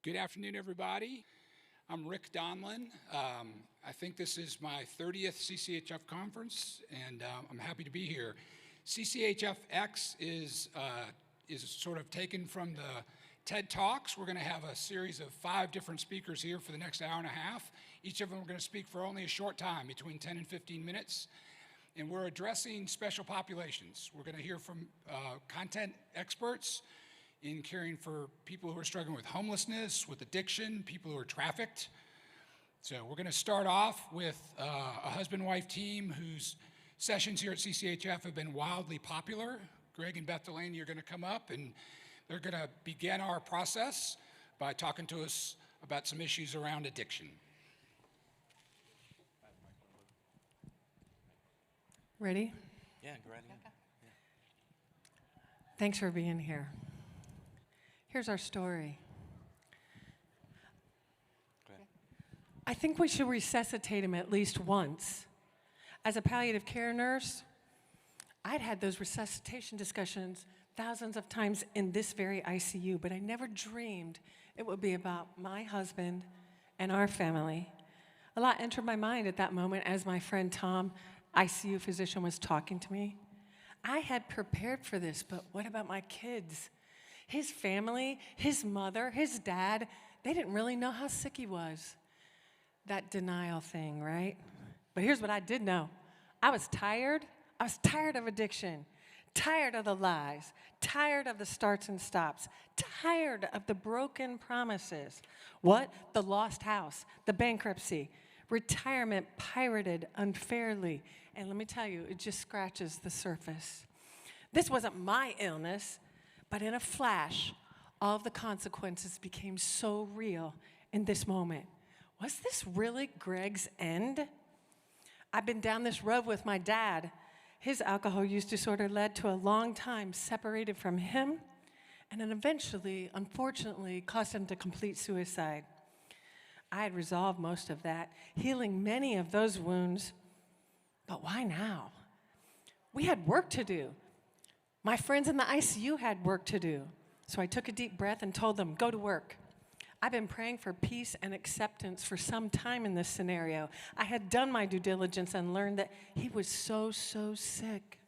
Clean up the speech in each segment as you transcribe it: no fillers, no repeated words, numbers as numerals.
Good afternoon, everybody. I'm Rick Donlin. I think this is my 30th CCHF conference, and I'm happy to be here. CCHFx is sort of taken from the TED Talks. We're going to have a series of 5 different speakers here for the next hour and a half. Each of them are going to speak for only a short time, between 10 and 15 minutes. And we're addressing special populations. We're going to hear from content experts in caring for people who are struggling with homelessness, with addiction, people who are trafficked. So we're going to start off with a husband-wife team whose sessions here at CCHF have been wildly popular. Greg and Beth Delaney are going to come up, and they're going to begin our process by talking to us about some issues around addiction. Ready? Yeah, go right ahead. Yeah. Thanks for being here. Here's our story. Go ahead. I think we should resuscitate him at least once. As a palliative care nurse, I'd had those resuscitation discussions thousands of times in this very ICU, but I never dreamed it would be about my husband and our family. A lot entered my mind at that moment as my friend Tom, ICU physician, was talking to me. I had prepared for this, but what about my kids? His family, his mother, his dad, they didn't really know how sick he was. That denial thing, right? But here's what I did know. I was tired. I was tired of addiction, tired of the lies, tired of the starts and stops, tired of the broken promises. What? The lost house, the bankruptcy, retirement pirated unfairly. And let me tell you, it just scratches the surface. This wasn't my illness, but in a flash, all of the consequences became so real in this moment. Was this really Greg's end? I've been down this road with my dad. His alcohol use disorder led to a long time separated from him, and then eventually, unfortunately, caused him to complete suicide. I had resolved most of that, healing many of those wounds, but why now? We had work to do. My friends in the ICU had work to do. So I took a deep breath and told them, go to work. I've been praying for peace and acceptance for some time in this scenario. I had done my due diligence and learned that he was so sick.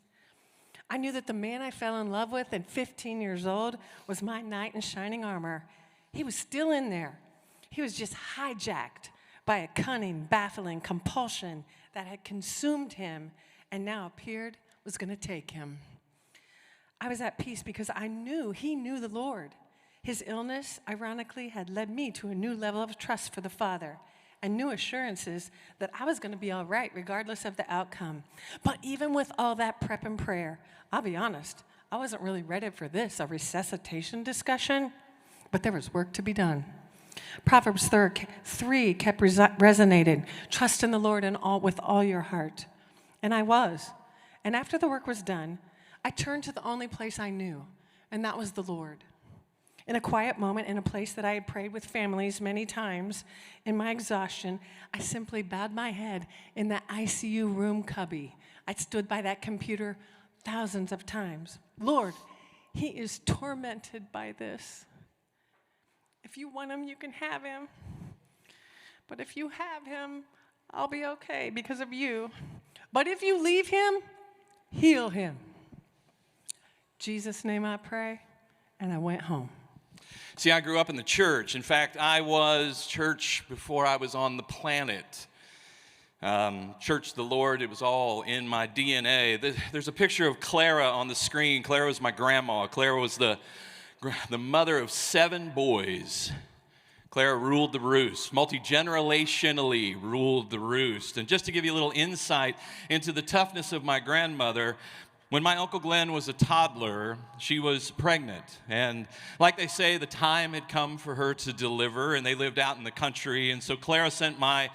I knew that the man I fell in love with at 15 years old was my knight in shining armor. He was still in there. He was just hijacked by a cunning, baffling compulsion that had consumed him and now appeared was going to take him. I was at peace because I knew he knew the Lord. His illness, ironically, had led me to a new level of trust for the Father and new assurances that I was going to be all right regardless of the outcome. But even with all that prep and prayer, I'll be honest, I wasn't really ready for this, a resuscitation discussion, but there was work to be done. Proverbs 3 kept resonating. Trust in the Lord with all your heart. And I was. And after the work was done, I turned to the only place I knew, and that was the Lord. In a quiet moment, in a place that I had prayed with families many times, in my exhaustion, I simply bowed my head in the ICU room cubby. I stood by that computer thousands of times. Lord, he is tormented by this. If you want him, you can have him. But if you have him, I'll be okay because of you. But if you leave him, heal him. Jesus' name I pray, and I went home. See, I grew up in the church. In fact, I was church before I was on the planet. Church, the Lord, it was all in my DNA. There's a picture of Clara on the screen. Clara was my grandma. Clara was the mother of 7 boys. Clara ruled the roost, multi-generationally ruled the roost. And just to give you a little insight into the toughness of my grandmother, when my Uncle Glenn was a toddler, she was pregnant. And like they say, the time had come for her to deliver, and they lived out in the country. And so Clara sent my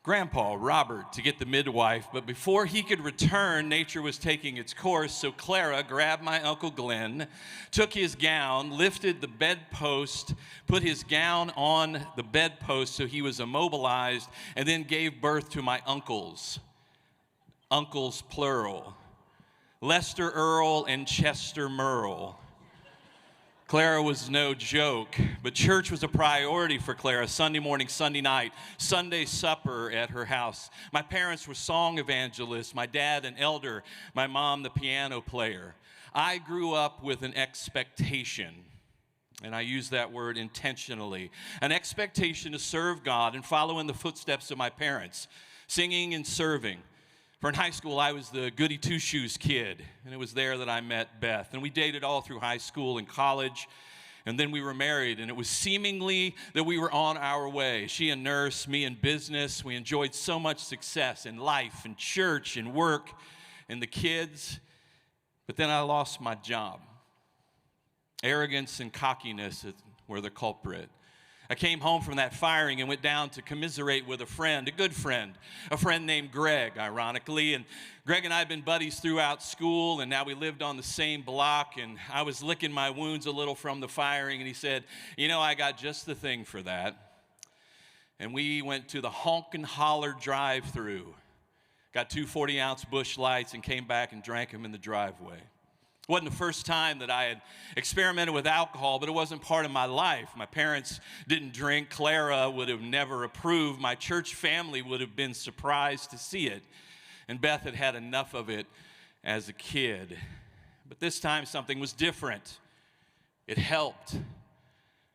grandpa, Robert, to get the midwife. But before he could return, nature was taking its course. So Clara grabbed my Uncle Glenn, took his gown, lifted the bedpost, put his gown on the bedpost so he was immobilized, and then gave birth to my uncles. Uncles, plural. Lester Earl and Chester Merle. Clara was no joke, but church was a priority for Clara. Sunday morning, Sunday night, Sunday supper at her house. My parents were song evangelists, my dad an elder, my mom the piano player. I grew up with an expectation, and I use that word intentionally, an expectation to serve God and follow in the footsteps of my parents, singing and serving. For in high school, I was the goody two-shoes kid, and it was there that I met Beth. And we dated all through high school and college, and then we were married, and it was seemingly that we were on our way. She a nurse, me in business. We enjoyed so much success in life and church and work and the kids. But then I lost my job. Arrogance and cockiness were the culprit. I came home from that firing and went down to commiserate with a friend, a good friend, a friend named Greg, ironically. And Greg and I had been buddies throughout school, and now we lived on the same block. And I was licking my wounds a little from the firing, and he said, "You know, I got just the thing for that." And we went to the honk and holler drive-through, got 2 40-ounce Busch Lights, and came back and drank them in the driveway. It wasn't the first time that I had experimented with alcohol, but it wasn't part of my life. My parents didn't drink. Clara would have never approved. My church family would have been surprised to see it. And Beth had had enough of it as a kid. But this time something was different. It helped.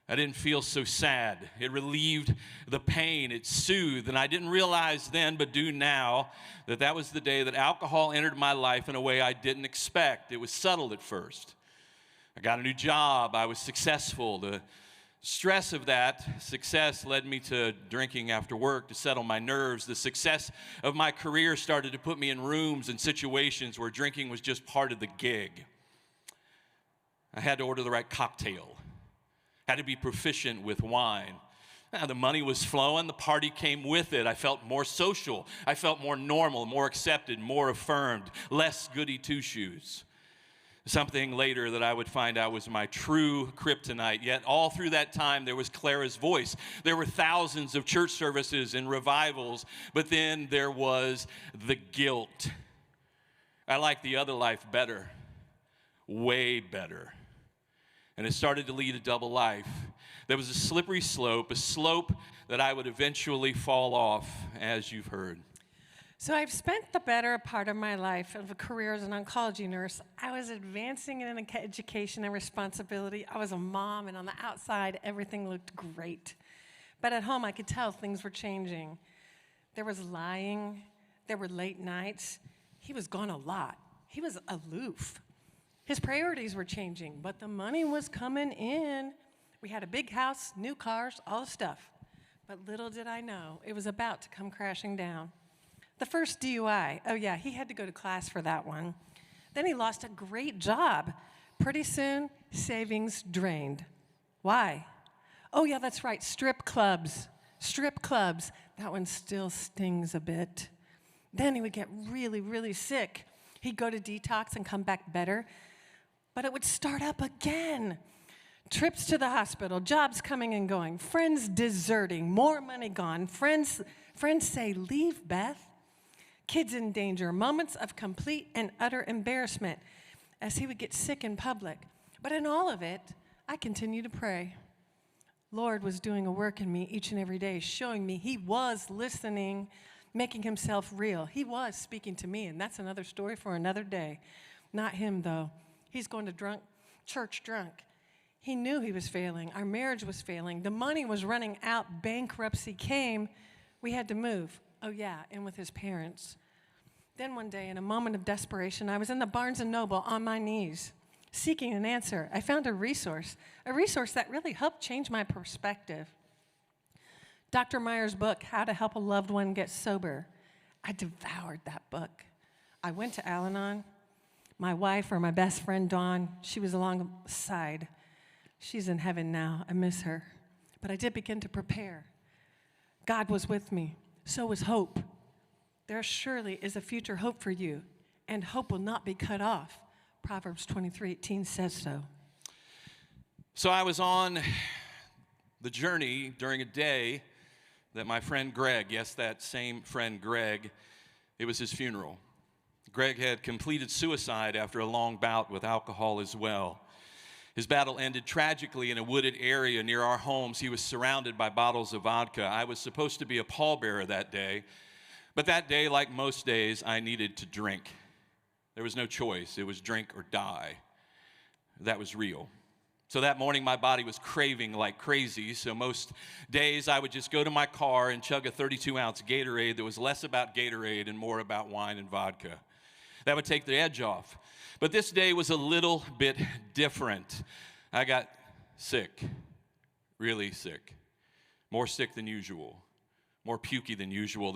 I didn't feel so sad. It relieved the pain. It soothed. And I didn't realize then, but do now, that that was the day that alcohol entered my life in a way I didn't expect. It was subtle at first. I got a new job. I was successful. The stress of that success led me to drinking after work to settle my nerves. The success of my career started to put me in rooms and situations where drinking was just part of the gig. I had to order the right cocktail. Had to be proficient with wine. Now, the money was flowing. The party came with it. I felt more social. I felt more normal, more accepted, more affirmed, less goody two-shoes. Something later that I would find out was my true kryptonite. Yet all through that time, there was Clara's voice. There were thousands of church services and revivals, but then there was the guilt. I liked the other life better, way better. And it started to lead a double life. There was a slippery slope, a slope that I would eventually fall off, as you've heard. So I've spent the better part of my life of a career as an oncology nurse. I was advancing in education and responsibility. I was a mom, and on the outside, everything looked great. But at home, I could tell things were changing. There was lying. There were late nights. He was gone a lot. He was aloof. His priorities were changing, but the money was coming in. We had a big house, new cars, all the stuff. But little did I know, it was about to come crashing down. The first DUI, oh yeah, he had to go to class for that one. Then he lost a great job. Pretty soon, savings drained. Why? Oh yeah, that's right, strip clubs. Strip clubs, that one still stings a bit. Then he would get really, really sick. He'd go to detox and come back better. But it would start up again. Trips to the hospital, jobs coming and going, friends deserting, more money gone, friends say, "Leave, Beth." Kids in danger, moments of complete and utter embarrassment as he would get sick in public. But in all of it, I continued to pray. Lord was doing a work in me each and every day, showing me he was listening, making himself real. He was speaking to me, and that's another story for another day. Not him, though. He's going to church drunk. He knew he was failing. Our marriage was failing. The money was running out. Bankruptcy came. We had to move. Oh, yeah, and with his parents. Then one day, in a moment of desperation, I was in the Barnes & Noble on my knees, seeking an answer. I found a resource that really helped change my perspective. Dr. Meyer's book, How to Help a Loved One Get Sober. I devoured that book. I went to Al-Anon. My wife, or my best friend, Dawn, she was alongside. She's in heaven now. I miss her. But I did begin to prepare. God was with me. So was hope. There surely is a future hope for you, and hope will not be cut off. Proverbs 23:18 says so. So I was on the journey during a day that my friend Greg, yes, that same friend Greg, it was his funeral. Greg had completed suicide after a long bout with alcohol as well. His battle ended tragically in a wooded area near our homes. He was surrounded by bottles of vodka. I was supposed to be a pallbearer that day, but that day, like most days, I needed to drink. There was no choice. It was drink or die. That was real. So that morning, my body was craving like crazy, so most days I would just go to my car and chug a 32-ounce Gatorade that was less about Gatorade and more about wine and vodka. That would take the edge off. But this day was a little bit different. I got sick, really sick, more sick than usual, more pukey than usual,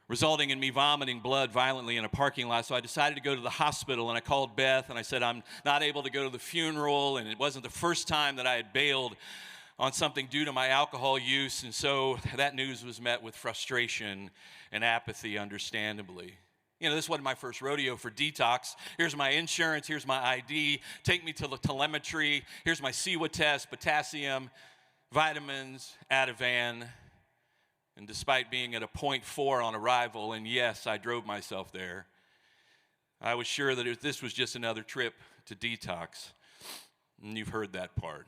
resulting in me vomiting blood violently in a parking lot. So I decided to go to the hospital, and I called Beth, and I said I'm not able to go to the funeral, and it wasn't the first time that I had bailed on something due to my alcohol use, and so that news was met with frustration and apathy, understandably. You know, this wasn't my first rodeo for detox. Here's my insurance, here's my ID, take me to the telemetry, here's my CWA test, potassium, vitamins, Ativan. And despite being at a 0.4 on arrival, and yes, I drove myself there, I was sure that this was just another trip to detox. And you've heard that part.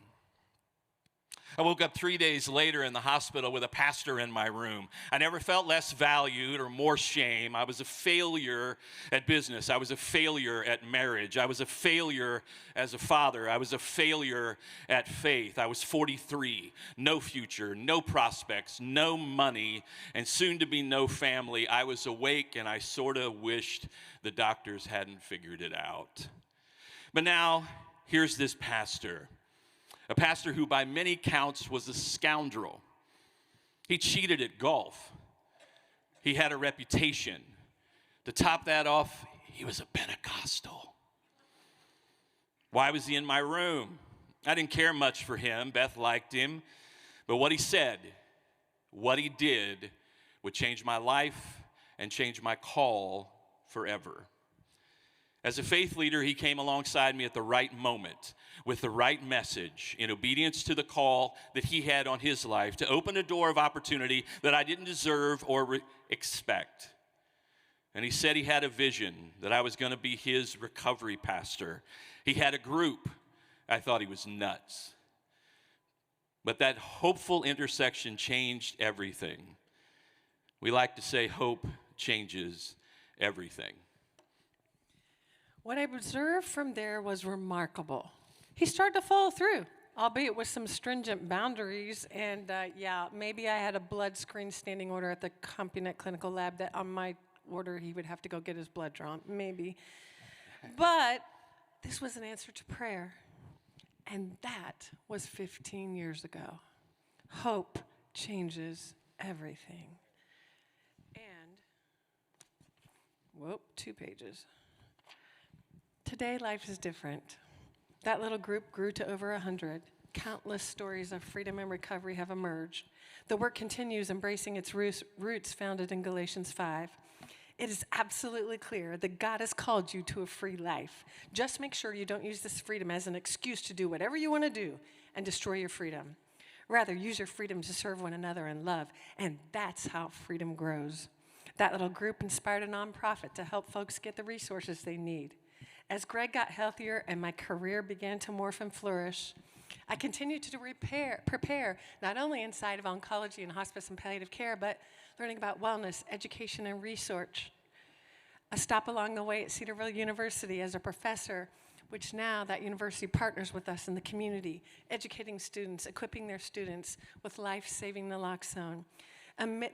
I woke up 3 days later in the hospital with a pastor in my room. I never felt less valued or more shame. I was a failure at business. I was a failure at marriage. I was a failure as a father. I was a failure at faith. I was 43, no future, no prospects, no money, and soon to be no family. I was awake, and I sort of wished the doctors hadn't figured it out. But now, here's this pastor. A pastor who by many counts was a scoundrel. He cheated at golf. He had a reputation. To top that off, he was a Pentecostal. Why was he in my room? I didn't care much for him. Beth liked him. But what he said, what he did, would change my life and change my call forever. As a faith leader, he came alongside me at the right moment with the right message in obedience to the call that he had on his life to open a door of opportunity that I didn't deserve or expect. And he said he had a vision that I was going to be his recovery pastor. He had a group. I thought he was nuts. But that hopeful intersection changed everything. We like to say hope changes everything. What I observed from there was remarkable. He started to follow through, albeit with some stringent boundaries. And maybe I had a blood screen standing order at the Compunet Clinical Lab that on my order he would have to go get his blood drawn, maybe. But this was an answer to prayer. And that was 15 years ago. Hope changes everything. And, 2 pages. Today, life is different. That little group grew to over 100. Countless stories of freedom and recovery have emerged. The work continues, embracing its roots founded in Galatians 5. It is absolutely clear that God has called you to a free life. Just make sure you don't use this freedom as an excuse to do whatever you want to do and destroy your freedom. Rather, use your freedom to serve one another in love, and that's how freedom grows. That little group inspired a nonprofit to help folks get the resources they need. As Greg got healthier and my career began to morph and flourish, I continued to prepare not only inside of oncology and hospice and palliative care, but learning about wellness, education, and research. A stop along the way at Cedarville University as a professor, which now that university partners with us in the community, educating students, equipping their students with life-saving naloxone.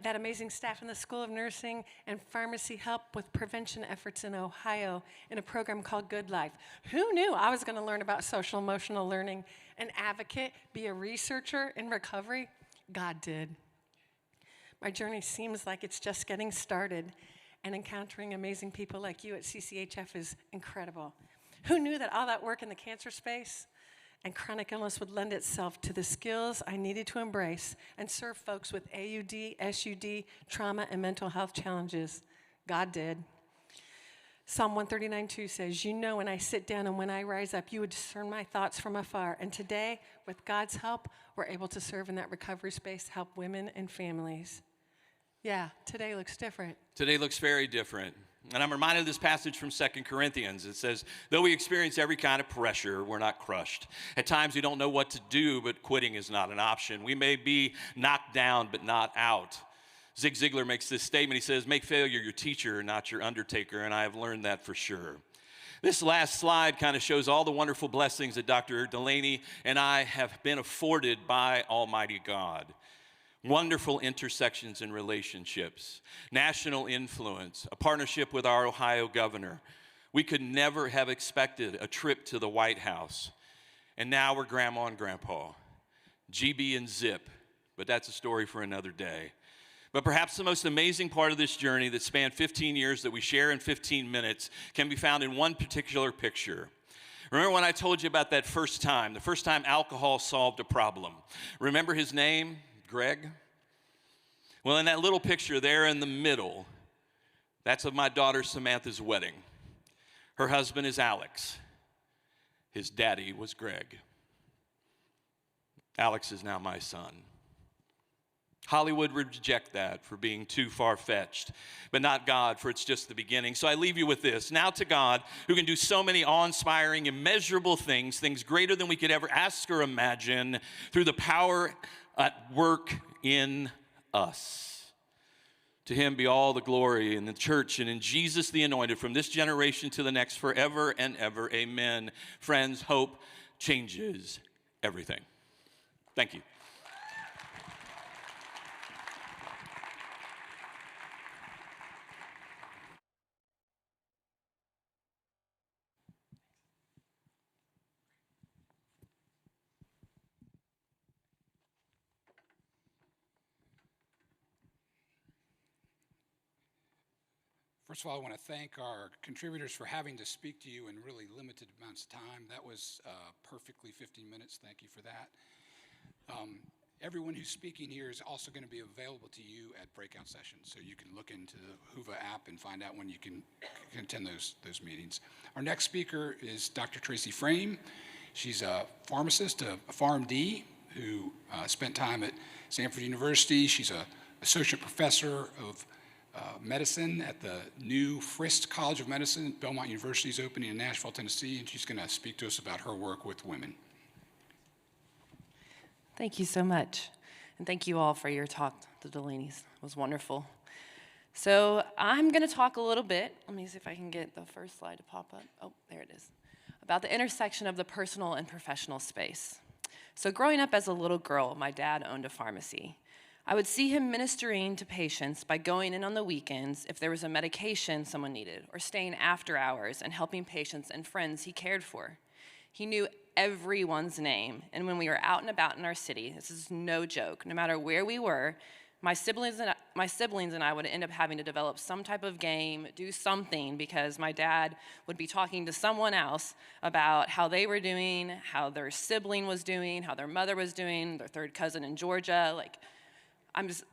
That amazing staff in the School of Nursing and Pharmacy help with prevention efforts in Ohio in a program called Good Life. Who knew I was going to learn about social emotional learning, an advocate, be a researcher in recovery? God did. My journey seems like it's just getting started, and encountering amazing people like you at CCHF is incredible. Who knew that all that work in the cancer space and chronic illness would lend itself to the skills I needed to embrace and serve folks with AUD, SUD, trauma, and mental health challenges? God did. Psalm 139:2 says, "You know when I sit down and when I rise up, you would discern my thoughts from afar." And today, with God's help, we're able to serve in that recovery space, help women and families. Yeah, today looks different. Today looks very different. And I'm reminded of this passage from 2 Corinthians. It says, though we experience every kind of pressure, we're not crushed. At times we don't know what to do, but quitting is not an option. We may be knocked down, but not out. Zig Ziglar makes this statement. He says, make failure your teacher, not your undertaker, and I have learned that for sure. This last slide kind of shows all the wonderful blessings that Dr. Delaney and I have been afforded by Almighty God. Wonderful intersections in relationships, national influence, a partnership with our Ohio governor. We could never have expected a trip to the White House. And now we're grandma and grandpa, GB and Zip, but that's a story for another day. But perhaps the most amazing part of this journey that spanned 15 years that we share in 15 minutes can be found in one particular picture. Remember when I told you about that the first time alcohol solved a problem? Remember his name? Greg? Well, in that little picture there in the middle, that's of my daughter Samantha's wedding. Her husband is Alex. His daddy was Greg. Alex is now my son. Hollywood would reject that for being too far-fetched, but not God, for it's just the beginning. So I leave you with this. Now to God, who can do so many awe-inspiring, immeasurable things, things greater than we could ever ask or imagine, through the power at work in us. To him be all the glory in the church and in Jesus the Anointed from this generation to the next forever and ever. Amen. Friends, hope changes everything. Thank you. First of all, I want to thank our contributors for having to speak to you in really limited amounts of time. That was perfectly 15 minutes. Thank you for that. Everyone who's speaking here is also going to be available to you at breakout sessions, so you can look into the Hoover app and find out when you can attend those meetings. Our next speaker is Dr. Tracy Frame. She's a pharmacist, a PharmD, who spent time at Stanford University. She's an associate professor of medicine at the new Frist College of Medicine. Belmont University is opening in Nashville, Tennessee, and she's going to speak to us about her work with women. Thank you so much. And thank you all for your talk, the Delaney's. It was wonderful. So I'm going to talk a little bit. Let me see if I can get the first slide to pop up. Oh, there it is. About the intersection of the personal and professional space. So growing up as a little girl, my dad owned a pharmacy. I would see him ministering to patients by going in on the weekends if there was a medication someone needed, or staying after hours and helping patients and friends he cared for. He knew everyone's name, and when we were out and about in our city, this is no joke, no matter where we were, my siblings and I would end up having to develop some type of game, do something, because my dad would be talking to someone else about how they were doing, how their sibling was doing, how their mother was doing, their third cousin in Georgia,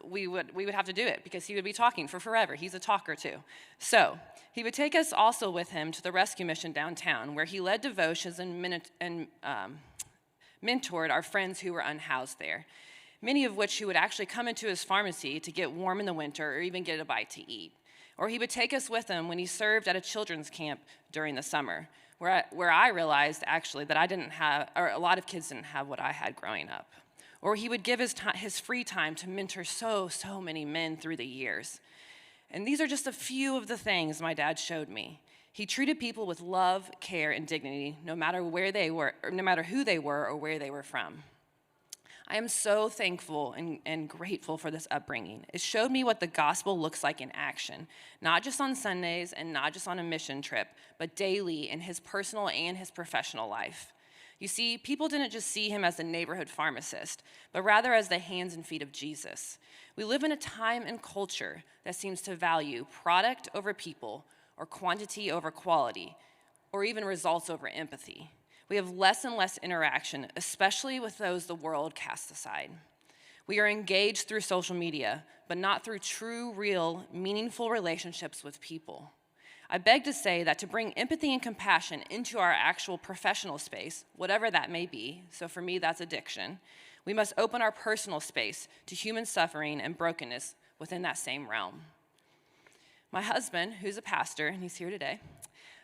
we would have to do it because he would be talking for forever. He's a talker too. So he would take us also with him to the rescue mission downtown, where he led devotions and mentored our friends who were unhoused there, many of which he would actually come into his pharmacy to get warm in the winter or even get a bite to eat. Or he would take us with him when he served at a children's camp during the summer, where I realized actually that a lot of kids didn't have what I had growing up. Or he would give his free time to mentor so many men through the years. And these are just a few of the things my dad showed me. He treated people with love, care, and dignity, no matter where they were, or no matter who they were or where they were from. I am so thankful and grateful for this upbringing. It showed me what the gospel looks like in action, not just on Sundays and not just on a mission trip, but daily in his personal and his professional life. You see, people didn't just see him as a neighborhood pharmacist, but rather as the hands and feet of Jesus. We live in a time and culture that seems to value product over people, or quantity over quality, or even results over empathy. We have less and less interaction, especially with those the world casts aside. We are engaged through social media, but not through true, real, meaningful relationships with people. I beg to say that to bring empathy and compassion into our actual professional space, whatever that may be, so for me that's addiction, we must open our personal space to human suffering and brokenness within that same realm. My husband, who's a pastor, and he's here today,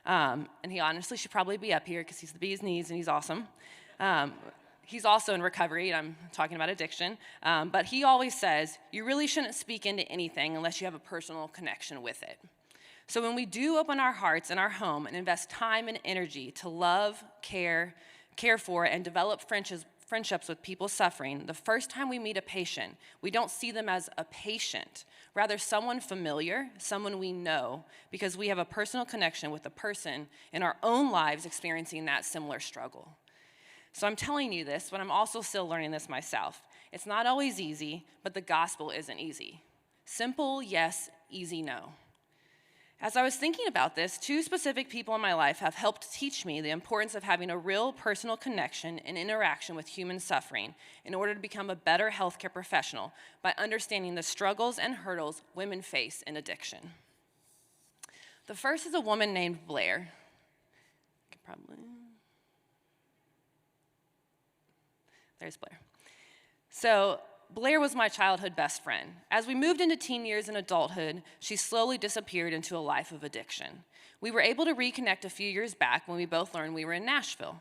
and he honestly should probably be up here because he's the bee's knees and he's awesome. He's also in recovery, and I'm talking about addiction, but he always says, you really shouldn't speak into anything unless you have a personal connection with it. So when we do open our hearts and our home and invest time and energy to love, care for, and develop friendships with people suffering, the first time we meet a patient, we don't see them as a patient, rather someone familiar, someone we know, because we have a personal connection with a person in our own lives experiencing that similar struggle. So I'm telling you this, but I'm also still learning this myself. It's not always easy, but the gospel isn't easy. Simple, yes, easy, no. As I was thinking about this, two specific people in my life have helped teach me the importance of having a real personal connection and interaction with human suffering in order to become a better healthcare professional by understanding the struggles and hurdles women face in addiction. The first is a woman named Blair. There's Blair. So Blair was my childhood best friend. As we moved into teen years and adulthood, she slowly disappeared into a life of addiction. We were able to reconnect a few years back when we both learned we were in Nashville.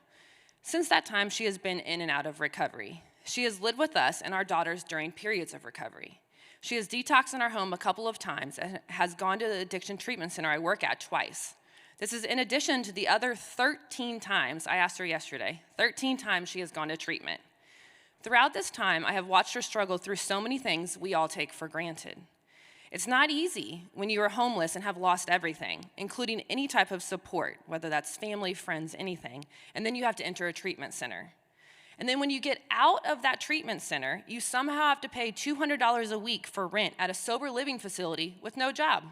Since that time, she has been in and out of recovery. She has lived with us and our daughters during periods of recovery. She has detoxed in our home a couple of times and has gone to the addiction treatment center I work at twice. This is in addition to the other 13 times, I asked her yesterday, 13 times she has gone to treatment. Throughout this time, I have watched her struggle through so many things we all take for granted. It's not easy when you are homeless and have lost everything, including any type of support, whether that's family, friends, anything, and then you have to enter a treatment center. And then when you get out of that treatment center, you somehow have to pay $200 a week for rent at a sober living facility with no job.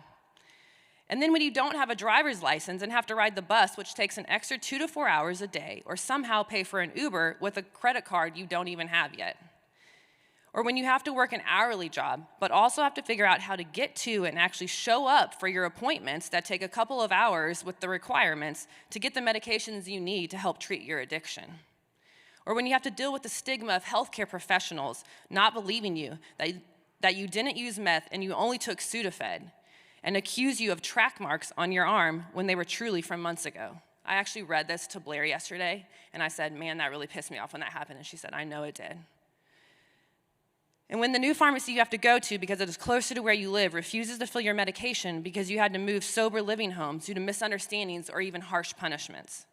And then when you don't have a driver's license and have to ride the bus, which takes an extra 2 to 4 hours a day, or somehow pay for an Uber with a credit card you don't even have yet. Or when you have to work an hourly job, but also have to figure out how to get to and actually show up for your appointments that take a couple of hours with the requirements to get the medications you need to help treat your addiction. Or when you have to deal with the stigma of healthcare professionals not believing you, that you didn't use meth and you only took Sudafed, and accuse you of track marks on your arm when they were truly from months ago. I actually read this to Blair yesterday, and I said, man, that really pissed me off when that happened, and she said, I know it did. And when the new pharmacy you have to go to because it is closer to where you live refuses to fill your medication because you had to move sober living homes due to misunderstandings or even harsh punishments.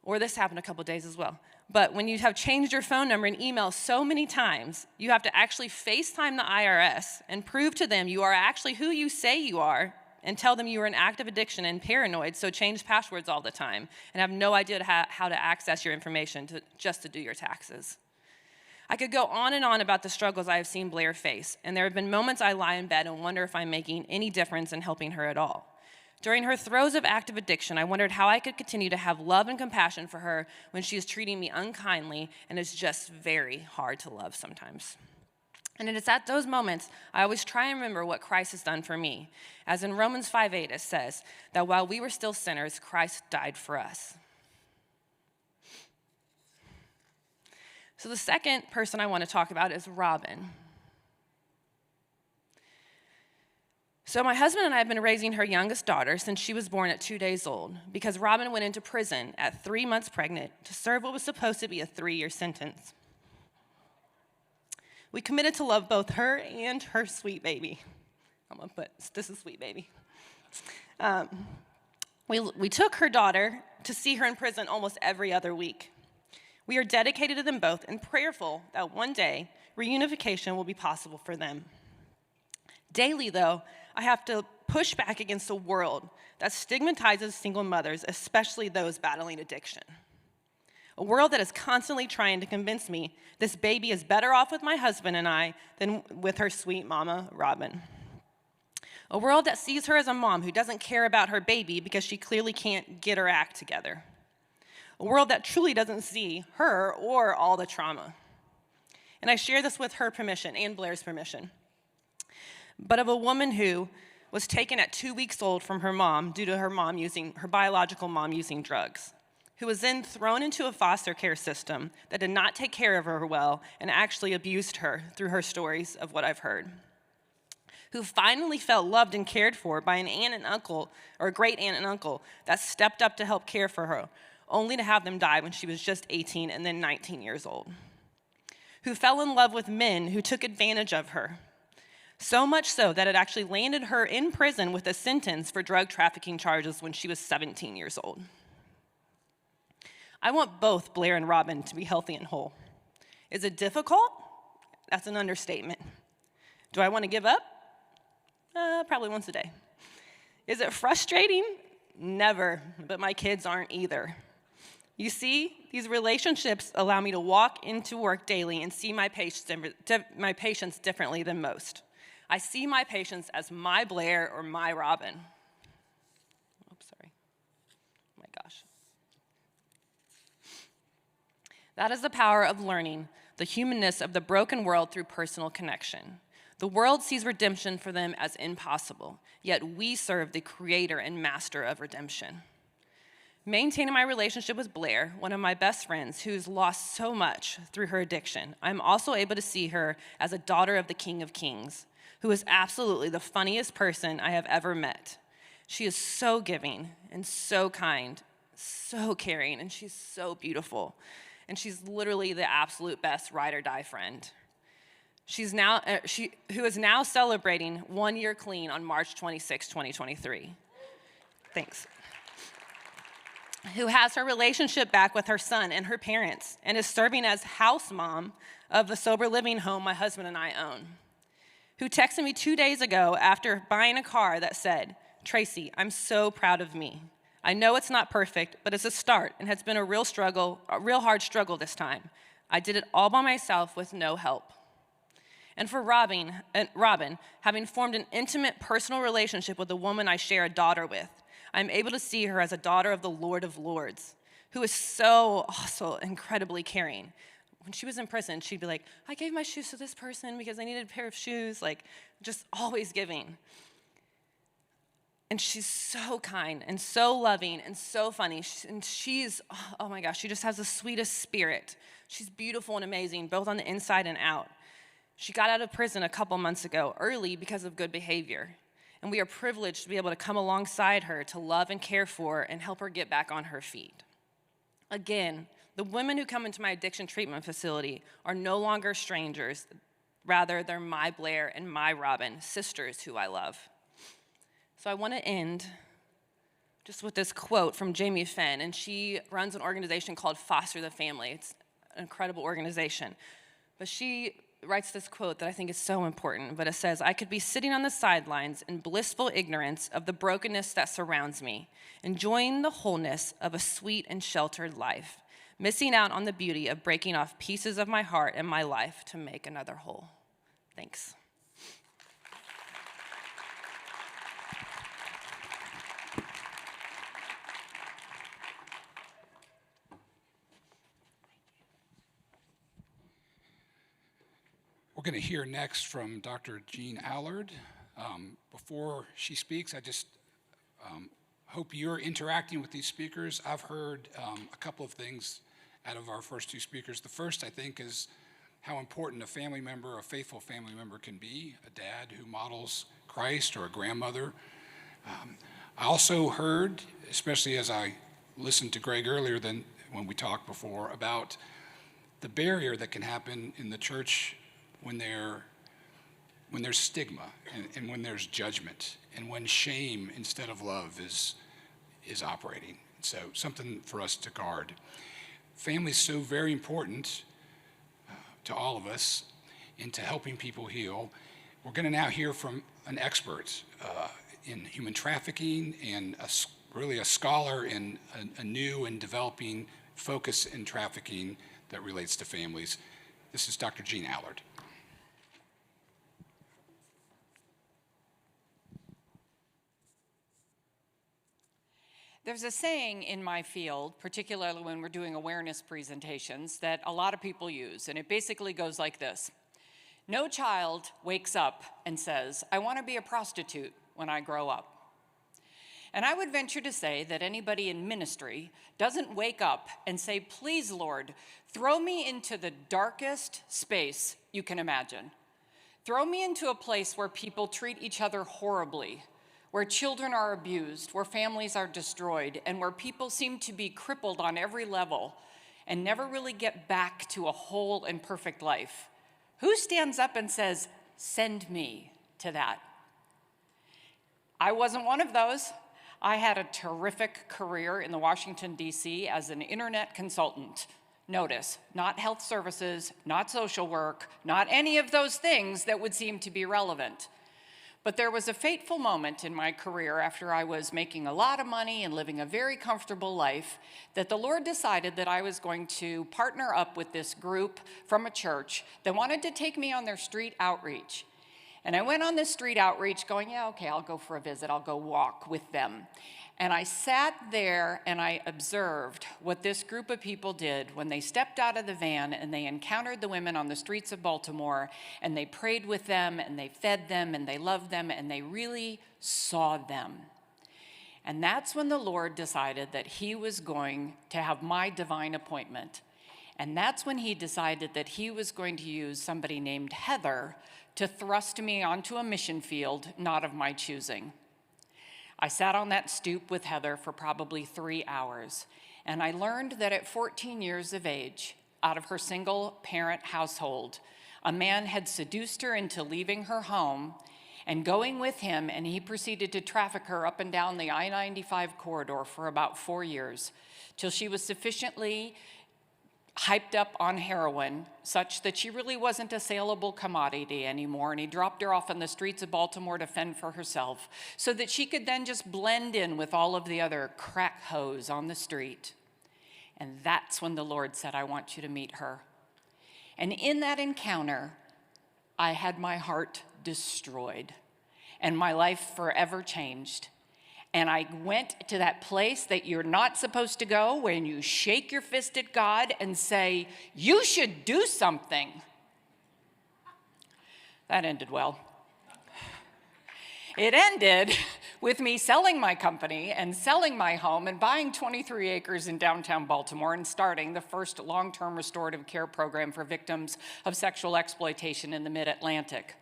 Or this happened a couple days as well. But when you have changed your phone number and email so many times, you have to actually FaceTime the IRS and prove to them you are actually who you say you are and tell them you are in active addiction and paranoid, so change passwords all the time and have no idea how to access your information just to do your taxes. I could go on and on about the struggles I have seen Blair face, and there have been moments I lie in bed and wonder if I'm making any difference in helping her at all. During her throes of active addiction, I wondered how I could continue to have love and compassion for her when she is treating me unkindly and is just very hard to love sometimes. And it is at those moments I always try and remember what Christ has done for me. As in Romans 5:8 it says, that while we were still sinners, Christ died for us. So the second person I want to talk about is Robin. So my husband and I have been raising her youngest daughter since she was born at 2 days old because Robin went into prison at 3 months pregnant to serve what was supposed to be a 3-year sentence. We committed to love both her and her sweet baby. I'm gonna put, this is sweet baby. We took her daughter to see her in prison almost every other week. We are dedicated to them both and prayerful that one day reunification will be possible for them. Daily, though, I have to push back against a world that stigmatizes single mothers, especially those battling addiction. A world that is constantly trying to convince me this baby is better off with my husband and I than with her sweet mama, Robin. A world that sees her as a mom who doesn't care about her baby because she clearly can't get her act together. A world that truly doesn't see her or all the trauma. And I share this with her permission and Blair's permission. But of a woman who was taken at 2 weeks old from her mom due to her biological mom using drugs, who was then thrown into a foster care system that did not take care of her well and actually abused her through her stories of what I've heard, who finally felt loved and cared for by an aunt and uncle, or a great aunt and uncle, that stepped up to help care for her, only to have them die when she was just 18 and then 19 years old. Who fell in love with men who took advantage of her, so much so that it actually landed her in prison with a sentence for drug trafficking charges when she was 17 years old. I want both Blair and Robin to be healthy and whole. Is it difficult? That's an understatement. Do I want to give up? Probably once a day. Is it frustrating? Never, but my kids aren't either. You see, these relationships allow me to walk into work daily and see my patients differently than most. I see my patients as my Blair or my Robin. Oops, sorry. Oh my gosh. That is the power of learning the humanness of the broken world through personal connection. The world sees redemption for them as impossible, yet we serve the creator and master of redemption. Maintaining my relationship with Blair, one of my best friends who's lost so much through her addiction, I'm also able to see her as a daughter of the King of Kings, who is absolutely the funniest person I have ever met. She is so giving and so kind, so caring, and she's so beautiful. And she's literally the absolute best ride or die friend. Who is now celebrating 1 year clean on March 26, 2023. Thanks. Who has her relationship back with her son and her parents and is serving as house mom of the sober living home my husband and I own. Who texted me 2 days ago after buying a car that said, "Tracy, I'm so proud of me. I know it's not perfect, but it's a start and has been a real hard struggle this time. I did it all by myself with no help." And for Robin, having formed an intimate personal relationship with a woman I share a daughter with, I'm able to see her as a daughter of the Lord of Lords, who is so also incredibly caring. When she was in prison, she'd be like, "I gave my shoes to this person because they needed a pair of shoes," like just always giving. And she's so kind and so loving and so funny. And she's, oh my gosh, she just has the sweetest spirit. She's beautiful and amazing, both on the inside and out. She got out of prison a couple months ago, early because of good behavior. And we are privileged to be able to come alongside her to love and care for and help her get back on her feet. Again, the women who come into my addiction treatment facility are no longer strangers. Rather, they're my Blair and my Robin, sisters who I love. So I want to end just with this quote from Jamie Fenn, and she runs an organization called Foster the Family. It's an incredible organization. But she writes this quote that I think is so important, but it says, "I could be sitting on the sidelines in blissful ignorance of the brokenness that surrounds me, enjoying the wholeness of a sweet and sheltered life, missing out on the beauty of breaking off pieces of my heart and my life to make another whole." Thanks. We're going to hear next from Dr. Jean Allard. Before she speaks, I just hope you're interacting with these speakers. I've heard a couple of things out of our first two speakers. The first, I think, is how important a family member, a faithful family member can be, a dad who models Christ or a grandmother. I also heard, especially as I listened to Greg earlier than when we talked before, about the barrier that can happen in the church when there's stigma and when there's judgment and when shame instead of love is operating. So something for us to guard. Family is so very important to all of us and to helping people heal. We're going to now hear from an expert in human trafficking and really a scholar in a new and developing focus in trafficking that relates to families. This is Dr. Jean Allard. There's a saying in my field, particularly when we're doing awareness presentations, that a lot of people use, and it basically goes like this. No child wakes up and says, "I want to be a prostitute when I grow up." And I would venture to say that anybody in ministry doesn't wake up and say, "Please, Lord, throw me into the darkest space you can imagine. Throw me into a place where people treat each other horribly, where children are abused, where families are destroyed, and where people seem to be crippled on every level and never really get back to a whole and perfect life. Who stands up and says, "Send me to that"? I wasn't one of those. I had a terrific career in the Washington, D.C. as an internet consultant. Notice, not health services, not social work, not any of those things that would seem to be relevant. But there was a fateful moment in my career after I was making a lot of money and living a very comfortable life that the Lord decided that I was going to partner up with this group from a church that wanted to take me on their street outreach. And I went on this street outreach going, yeah, okay, I'll go for a visit. I'll go walk with them. And I sat there and I observed what this group of people did when they stepped out of the van and they encountered the women on the streets of Baltimore, and they prayed with them and they fed them and they loved them and they really saw them. And that's when the Lord decided that he was going to have my divine appointment. And that's when he decided that he was going to use somebody named Heather to thrust me onto a mission field not of my choosing. I sat on that stoop with Heather for probably 3 hours, and I learned that at 14 years of age, out of her single-parent household, a man had seduced her into leaving her home and going with him, and he proceeded to traffic her up and down the I-95 corridor for about 4 years, till she was sufficiently hyped up on heroin such that she really wasn't a saleable commodity anymore, and he dropped her off on the streets of Baltimore to fend for herself so that she could then just blend in with all of the other crack hoes on the street. And that's when the Lord said, I want you to meet her. And in that encounter, I had my heart destroyed and my life forever changed. And I went to that place that you're not supposed to go, when you shake your fist at God and say, you should do something. That ended well. It ended with me selling my company and selling my home and buying 23 acres in downtown Baltimore and starting the first long-term restorative care program for victims of sexual exploitation in the mid-Atlantic.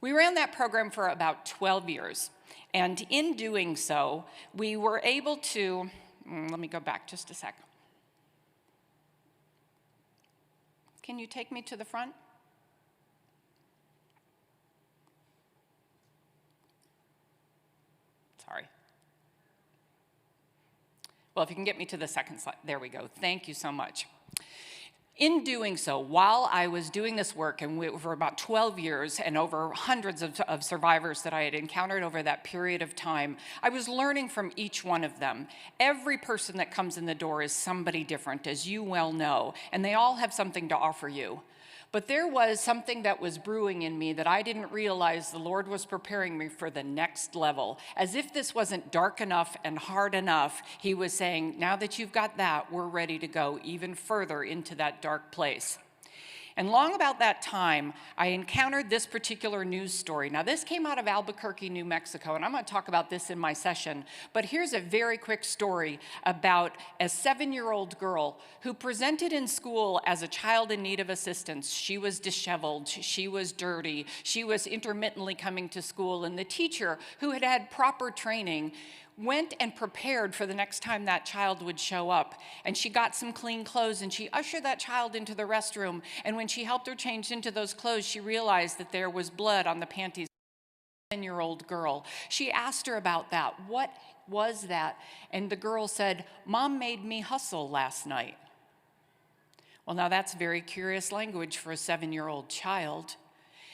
We ran that program for about 12 years. And in doing so, we were able to, let me go back just a sec. Can you take me to the front? Sorry. Well, if you can get me to the second slide, there we go. Thank you so much. In doing so, while I was doing this work, and for about 12 years and over hundreds of survivors that I had encountered over that period of time, I was learning from each one of them. Every person that comes in the door is somebody different, as you well know, and they all have something to offer you. But there was something that was brewing in me that I didn't realize the Lord was preparing me for the next level. As if this wasn't dark enough and hard enough, he was saying, now that you've got that, we're ready to go even further into that dark place. And long about that time, I encountered this particular news story. Now, this came out of Albuquerque, New Mexico, and I'm going to talk about this in my session. But here's a very quick story about a 7-year-old girl who presented in school as a child in need of assistance. She was disheveled, she was dirty, she was intermittently coming to school, and the teacher, who had had proper training, went and prepared for the next time that child would show up. And she got some clean clothes and she ushered that child into the restroom. And when she helped her change into those clothes, she realized that there was blood on the panties of a 10-year-old girl. She asked her about that. What was that? And the girl said, Mom made me hustle last night. Well, now that's very curious language for a 7-year-old child.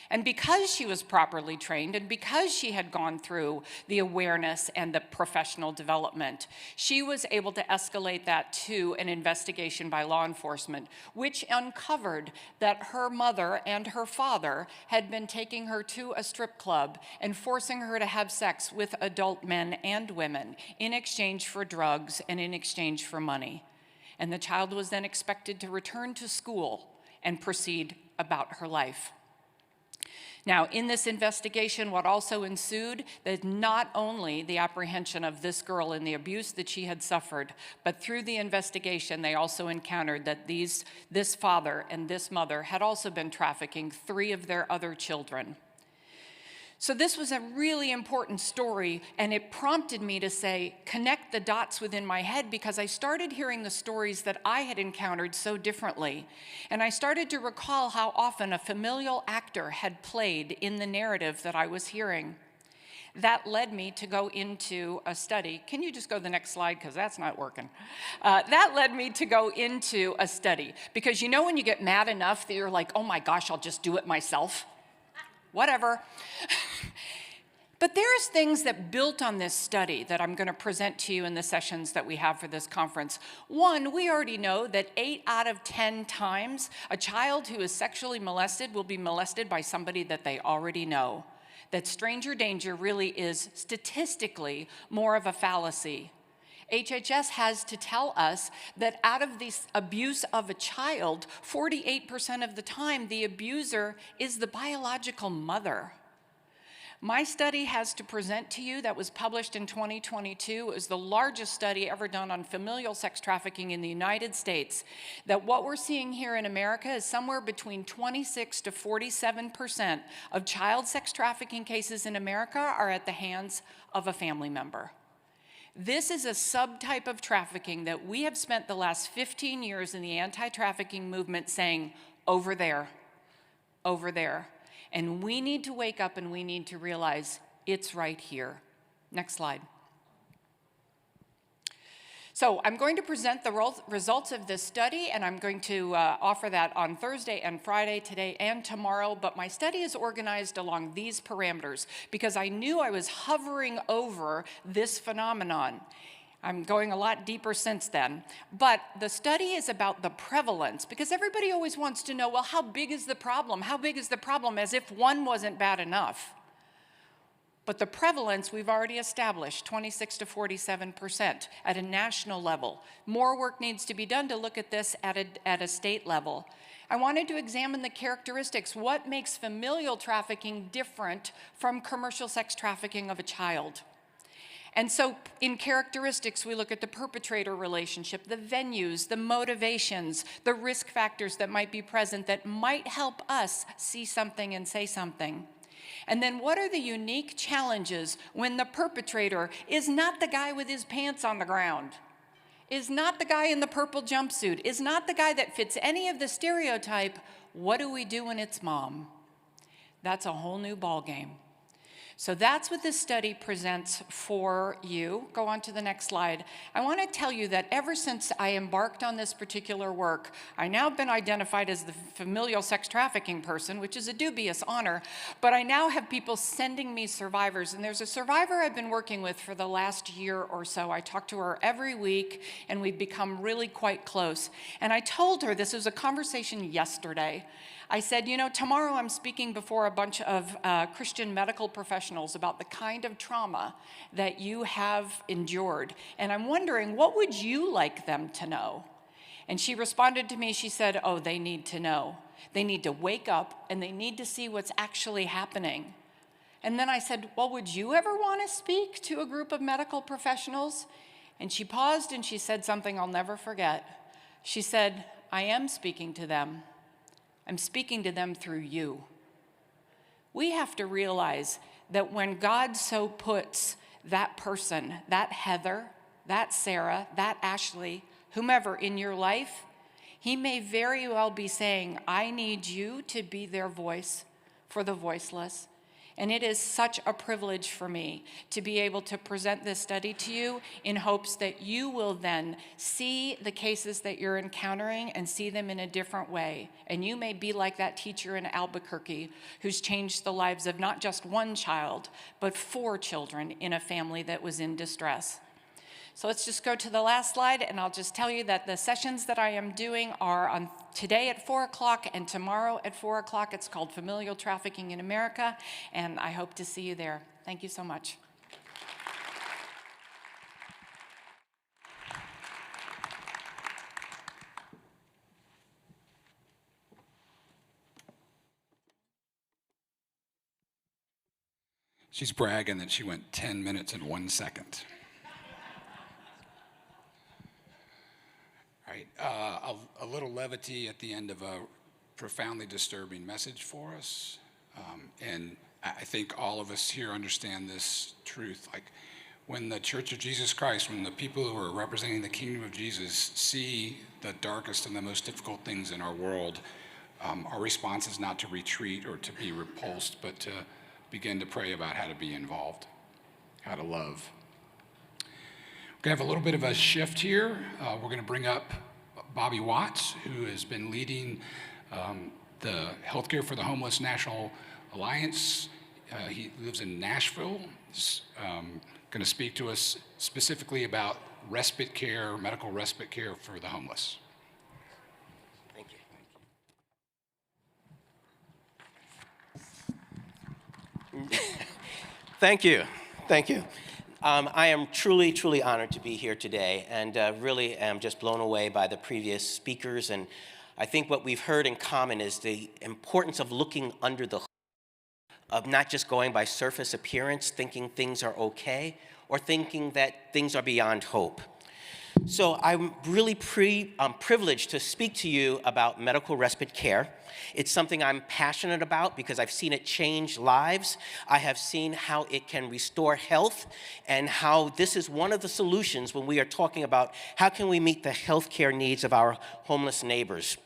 And because she was properly trained and because she had gone through the awareness and the professional development, she was able to escalate that to an investigation by law enforcement, which uncovered that her mother and her father had been taking her to a strip club and forcing her to have sex with adult men and women in exchange for drugs and in exchange for money. And the child was then expected to return to school and proceed about her life. Now, in this investigation, what also ensued is not only the apprehension of this girl and the abuse that she had suffered, but through the investigation, they also encountered that this father and this mother had also been trafficking 3 of their other children. So this was a really important story, and it prompted me to say, connect the dots within my head, because I started hearing the stories that I had encountered so differently. And I started to recall how often a familial actor had played in the narrative that I was hearing. That led me to go into a study. Can you just go to the next slide, because that's not working. That led me to go into a study, because you know when you get mad enough that you're like, oh my gosh, I'll just do it myself? Whatever. But there's things that built on this study that I'm going to present to you in the sessions that we have for this conference. One, we already know that 8 out of 10 times a child who is sexually molested will be molested by somebody that they already know. That stranger danger really is statistically more of a fallacy. HHS has to tell us that out of the abuse of a child, 48% of the time, the abuser is the biological mother. My study has to present to you, that was published in 2022, it was the largest study ever done on familial sex trafficking in the United States, that what we're seeing here in America is somewhere between 26 to 47% of child sex trafficking cases in America are at the hands of a family member. This is a subtype of trafficking that we have spent the last 15 years in the anti-trafficking movement saying, over there, over there. And we need to wake up and we need to realize it's right here. Next slide. So I'm going to present the results of this study, and I'm going to offer that on Thursday and Friday, today and tomorrow, but my study is organized along these parameters because I knew I was hovering over this phenomenon. I'm going a lot deeper since then, but the study is about the prevalence, because everybody always wants to know, well, how big is the problem? How big is the problem? As if one wasn't bad enough. But the prevalence we've already established, 26 to 47% at a national level. More work needs to be done to look at this at a state level. I wanted to examine the characteristics. What makes familial trafficking different from commercial sex trafficking of a child? And so in characteristics, we look at the perpetrator relationship, the venues, the motivations, the risk factors that might be present that might help us see something and say something. And then what are the unique challenges when the perpetrator is not the guy with his pants on the ground, is not the guy in the purple jumpsuit, is not the guy that fits any of the stereotype? What do we do when it's mom? That's a whole new ballgame. So that's what this study presents for you. Go on to the next slide. I want to tell you that ever since I embarked on this particular work, I now have been identified as the familial sex trafficking person, which is a dubious honor, but I now have people sending me survivors. And there's a survivor I've been working with for the last year or so. I talk to her every week, and we've become really quite close. And I told her, this was a conversation yesterday, I said, you know, tomorrow I'm speaking before a bunch of Christian medical professionals about the kind of trauma that you have endured. And I'm wondering, what would you like them to know? And she responded to me, she said, oh, they need to know. They need to wake up and they need to see what's actually happening. And then I said, well, would you ever want to speak to a group of medical professionals? And she paused and she said something I'll never forget. She said, I am speaking to them. I'm speaking to them through you. We have to realize that when God so puts that person, that Heather, that Sarah, that Ashley, whomever in your life, he may very well be saying, I need you to be their voice for the voiceless. And it is such a privilege for me to be able to present this study to you in hopes that you will then see the cases that you're encountering and see them in a different way. And you may be like that teacher in Albuquerque who's changed the lives of not just one child, but 4 children in a family that was in distress. So let's just go to the last slide, and I'll just tell you that the sessions that I am doing are on today at 4 o'clock and tomorrow at 4 o'clock. It's called Familial Trafficking in America, and I hope to see you there. Thank you so much. She's bragging that she went 10 minutes and 1 second. All right, a little levity at the end of a profoundly disturbing message for us. And I think all of us here understand this truth. Like, when the Church of Jesus Christ, when the people who are representing the kingdom of Jesus see the darkest and the most difficult things in our world, our response is not to retreat or to be repulsed, but to begin to pray about how to be involved, how to love. We're going to have a little bit of a shift here. We're going to bring up Bobby Watts, who has been leading the Healthcare for the Homeless National Alliance. He lives in Nashville. He's going to speak to us specifically about respite care, medical respite care for the homeless. Thank you. Thank you. Thank you. I am truly, truly honored to be here today, and really am just blown away by the previous speakers. And I think what we've heard in common is the importance of looking under the hood, of not just going by surface appearance, thinking things are okay, or thinking that things are beyond hope. So I'm really privileged to speak to you about medical respite care. It's something I'm passionate about because I've seen it change lives. I have seen how it can restore health and how this is one of the solutions when we are talking about how can we meet the healthcare needs of our homeless neighbors.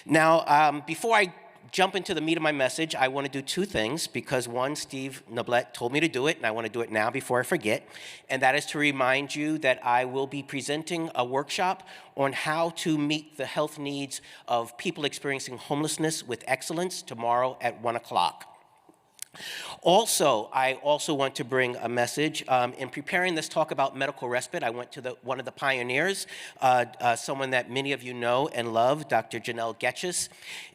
Now, before I jump into the meat of my message, I want to do two things because one, Steve Noblett told me to do it, and I want to do it now before I forget, and that is to remind you that I will be presenting a workshop on how to meet the health needs of people experiencing homelessness with excellence tomorrow at 1 o'clock. Also, I also want to bring a message. In preparing this talk about medical respite, I went to one of the pioneers, someone that many of you know and love, Dr. Janelle Getches,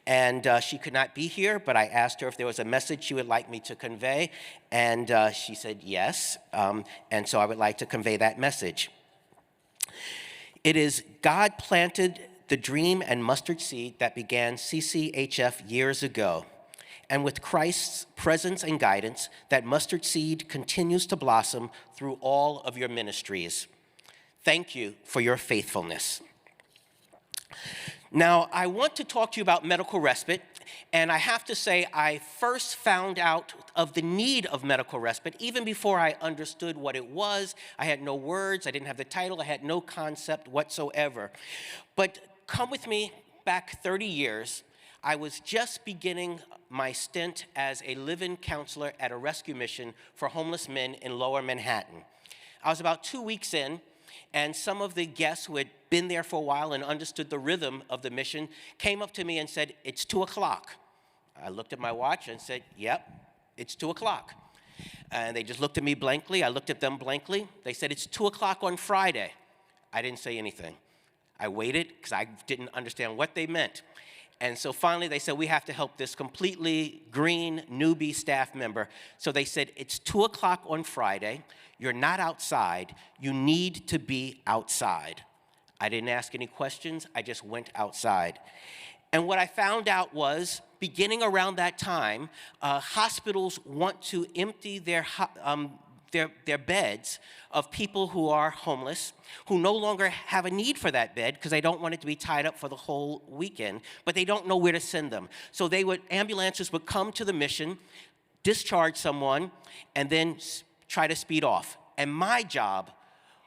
and she could not be here, but I asked her if there was a message she would like me to convey, and she said yes, and so I would like to convey that message. It is God planted the dream and mustard seed that began CCHF years ago. And with Christ's presence and guidance, that mustard seed continues to blossom through all of your ministries. Thank you for your faithfulness. Now, I want to talk to you about medical respite, and I have to say I first found out of the need of medical respite even before I understood what it was. I had no words, I didn't have the title, I had no concept whatsoever. But come with me back 30 years. I was just beginning my stint as a live-in counselor at a rescue mission for homeless men in Lower Manhattan. I was about 2 weeks in, and some of the guests who had been there for a while and understood the rhythm of the mission came up to me and said, "It's 2 o'clock." I looked at my watch and said, "Yep, it's 2 o'clock." And they just looked at me blankly. I looked at them blankly. They said, "It's 2 o'clock on Friday." I didn't say anything. I waited because I didn't understand what they meant. And so finally they said, "We have to help this completely green newbie staff member." So they said, "It's 2 o'clock on Friday. You're not outside. You need to be outside." I didn't ask any questions. I just went outside. And what I found out was, beginning around that time, hospitals want to empty their beds of people who are homeless, who no longer have a need for that bed because they don't want it to be tied up for the whole weekend, but they don't know where to send them. So ambulances would come to the mission, discharge someone, and then try to speed off. And my job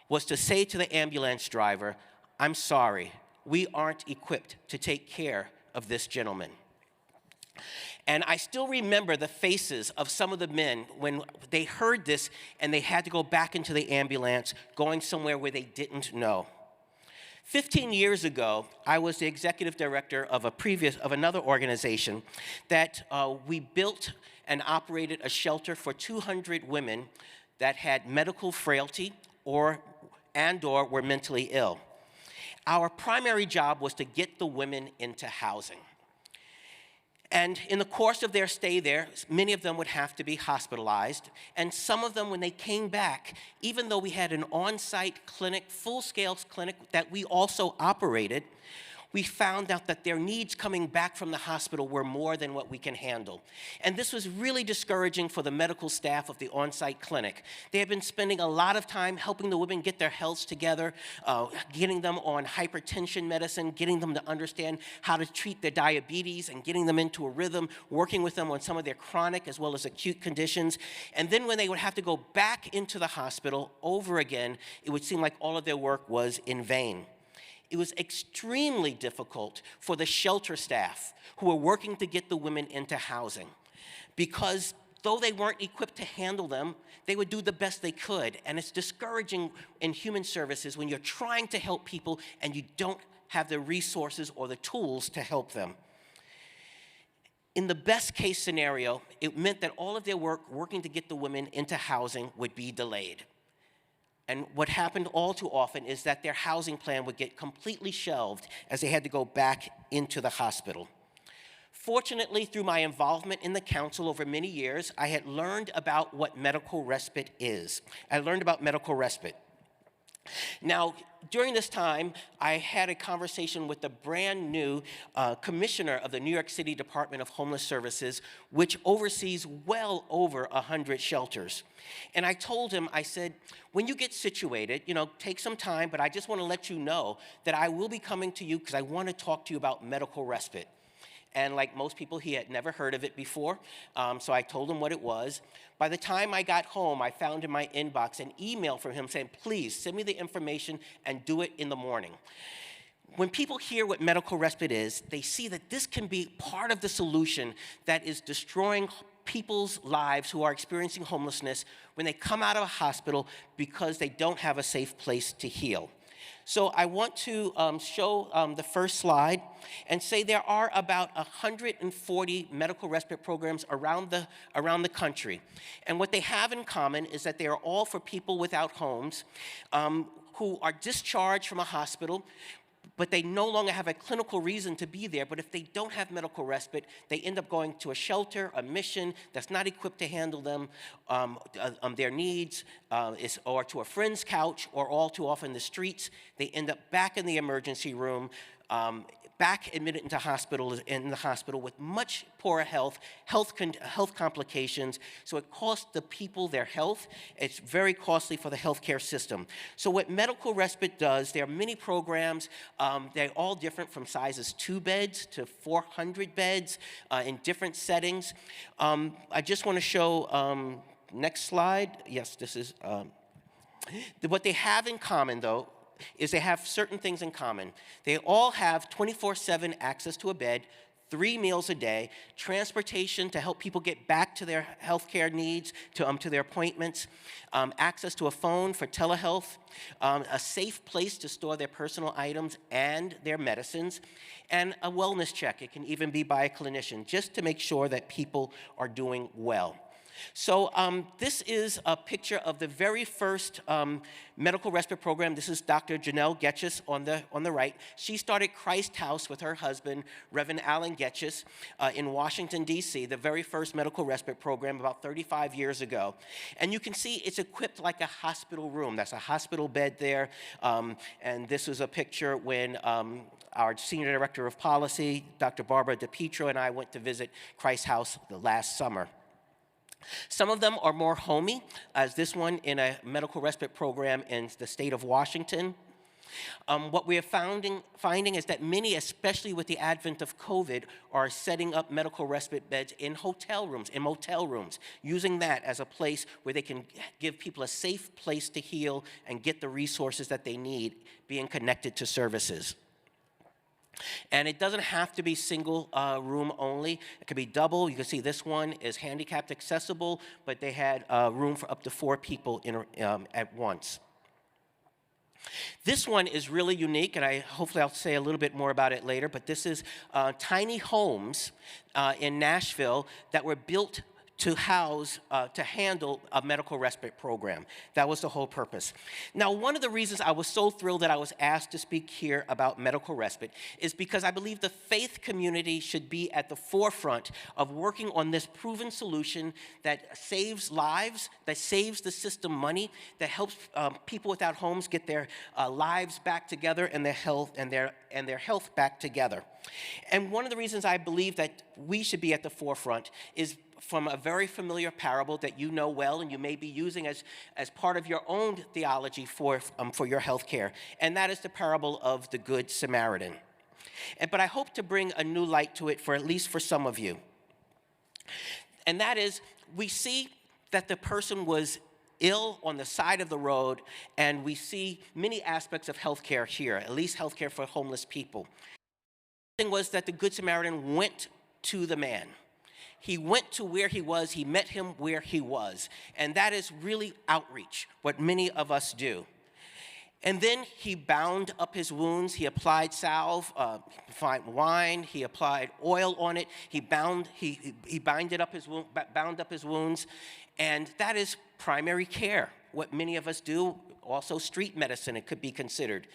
was to say to the ambulance driver, "I'm sorry, we aren't equipped to take care of this gentleman." And I still remember the faces of some of the men when they heard this and they had to go back into the ambulance, going somewhere where they didn't know. 15 years ago, I was the executive director of another organization that we built and operated a shelter for 200 women that had medical frailty or were mentally ill. Our primary job was to get the women into housing. And in the course of their stay there, many of them would have to be hospitalized. And some of them, when they came back, even though we had an on-site clinic, full-scale clinic that we also operated, we found out that their needs coming back from the hospital were more than what we can handle. And this was really discouraging for the medical staff of the on-site clinic. They had been spending a lot of time helping the women get their health together, getting them on hypertension medicine, getting them to understand how to treat their diabetes and getting them into a rhythm, working with them on some of their chronic as well as acute conditions. And then when they would have to go back into the hospital over again, it would seem like all of their work was in vain. It was extremely difficult for the shelter staff who were working to get the women into housing, because though they weren't equipped to handle them, they would do the best they could. And it's discouraging in human services when you're trying to help people and you don't have the resources or the tools to help them. In the best case scenario, it meant that all of their work working to get the women into housing would be delayed. And what happened all too often is that their housing plan would get completely shelved as they had to go back into the hospital. Fortunately, through my involvement in the council over many years, I had learned about what medical respite is. I learned about medical respite. Now, during this time, I had a conversation with the brand new commissioner of the New York City Department of Homeless Services, which oversees well over 100 shelters. And I told him, I said, when you get situated, take some time, but I just want to let you know that I will be coming to you because I want to talk to you about medical respite. And like most people, he had never heard of it before, so I told him what it was. By the time I got home, I found in my inbox an email from him saying, please send me the information and do it in the morning. When people hear what medical respite is, they see that this can be part of the solution that is destroying people's lives who are experiencing homelessness when they come out of a hospital because they don't have a safe place to heal. So I want to show the first slide and say there are about 140 medical respite programs around the country. And what they have in common is that they are all for people without homes who are discharged from a hospital, but they no longer have a clinical reason to be there. But if they don't have medical respite, they end up going to a shelter, a mission that's not equipped to handle them, their needs, or to a friend's couch, or all too often the streets. They end up back in the emergency room, back admitted in the hospital with much poorer health complications. So it costs the people their health. It's very costly for the healthcare system. So what medical respite does, there are many programs. They're all different from sizes 2 beds to 400 beds in different settings. I just want to show, next slide. Yes, this is, what they have in common though, is they have certain things in common. They all have 24/7 access to a bed, 3 meals a day, transportation to help people get back to their healthcare needs, to their appointments, access to a phone for telehealth, a safe place to store their personal items and their medicines, and a wellness check. It can even be by a clinician, just to make sure that people are doing well. So this is a picture of the very first medical respite program. This is Dr. Janelle Getchis on the right. She started Christ House with her husband, Reverend Alan Getchis, in Washington, D.C., the very first medical respite program about 35 years ago. And you can see it's equipped like a hospital room. That's a hospital bed there. And this is a picture when our Senior Director of Policy, Dr. Barbara DiPietro, and I went to visit Christ House the last summer. Some of them are more homey, as this one in a medical respite program in the state of Washington. What we are finding is that many, especially with the advent of COVID, are setting up medical respite beds in hotel rooms, in motel rooms, using that as a place where they can give people a safe place to heal and get the resources that they need, being connected to services. And it doesn't have to be single room only. It could be double. You can see this one is handicapped accessible, but they had room for up to 4 people at once. This one is really unique, and hopefully I'll say a little bit more about it later, but this is tiny homes in Nashville that were built to handle a medical respite program. That was the whole purpose. Now, one of the reasons I was so thrilled that I was asked to speak here about medical respite is because I believe the faith community should be at the forefront of working on this proven solution that saves lives, that saves the system money, that helps people without homes get their lives back together and their health back together. And one of the reasons I believe that we should be at the forefront is from a very familiar parable that you know well and you may be using as part of your own theology for your health care, and that is the parable of the Good Samaritan. But I hope to bring a new light to it, for at least for some of you. And that is, we see that the person was ill on the side of the road, and we see many aspects of healthcare here, at least healthcare for homeless people. The thing was that the Good Samaritan went to the man. He went to where he was, he met him where he was. And that is really outreach, what many of us do. And then he bound up his wounds. He applied salve, fine wine. He applied oil on it. He bound up his wounds. And that is primary care, what many of us do. Also street medicine, it could be considered.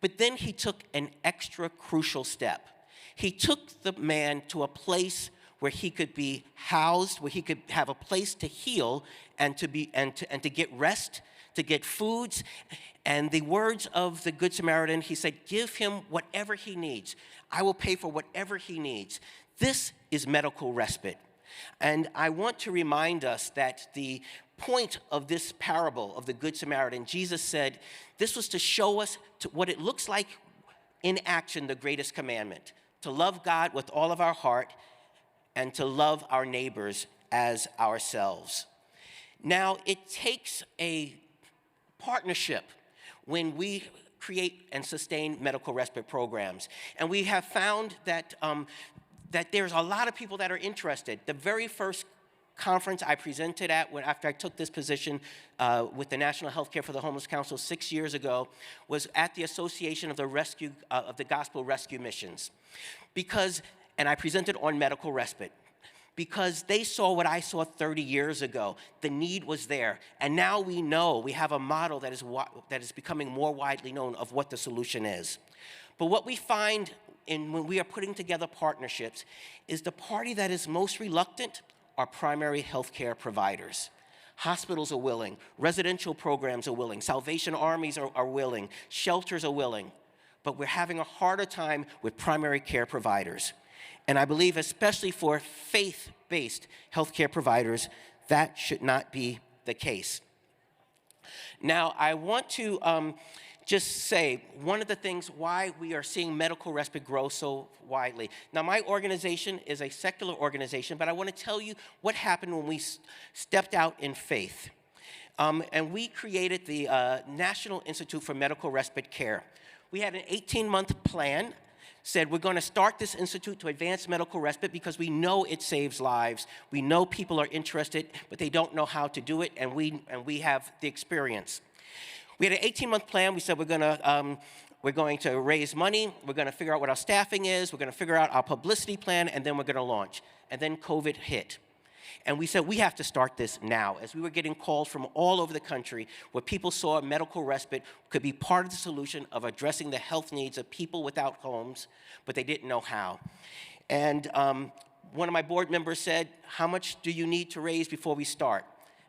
But then he took an extra crucial step. He took the man to a place where he could be housed, where he could have a place to heal and to get rest, to get foods. And the words of the Good Samaritan, he said, give him whatever he needs. I will pay for whatever he needs. This is medical respite. And I want to remind us that the point of this parable of the Good Samaritan, Jesus said, this was to show us what it looks like in action, the greatest commandment, to love God with all of our heart and to love our neighbors as ourselves. Now, it takes a partnership when we create and sustain medical respite programs. And we have found that, that there's a lot of people that are interested. The very first conference I presented at after I took this position with the National Healthcare for the Homeless Council 6 years ago was at the Association of the Gospel Rescue Missions. And I presented on medical respite, because they saw what I saw 30 years ago. The need was there. And now we know, we have a model that is becoming more widely known of what the solution is. But what we find when we are putting together partnerships is the party that is most reluctant are primary health care providers. Hospitals are willing, residential programs are willing, Salvation Armies are willing, shelters are willing, but we're having a harder time with primary care providers. And I believe, especially for faith-based healthcare providers, that should not be the case. Now, I want to just say one of the things why we are seeing medical respite grow so widely. Now, my organization is a secular organization, but I want to tell you what happened when we stepped out in faith. And we created the National Institute for Medical Respite Care. We had an 18-month plan, said we're going to start this institute to advance medical respite because we know it saves lives. We know people are interested, but they don't know how to do it, and we have the experience. We had an 18-month plan. We said we're going to raise money. We're going to figure out what our staffing is. We're going to figure out our publicity plan, and then we're going to launch. And then COVID hit. And we said, we have to start this now, as we were getting calls from all over the country where people saw medical respite could be part of the solution of addressing the health needs of people without homes, but they didn't know how. And one of my board members said, how much do you need to raise before we start?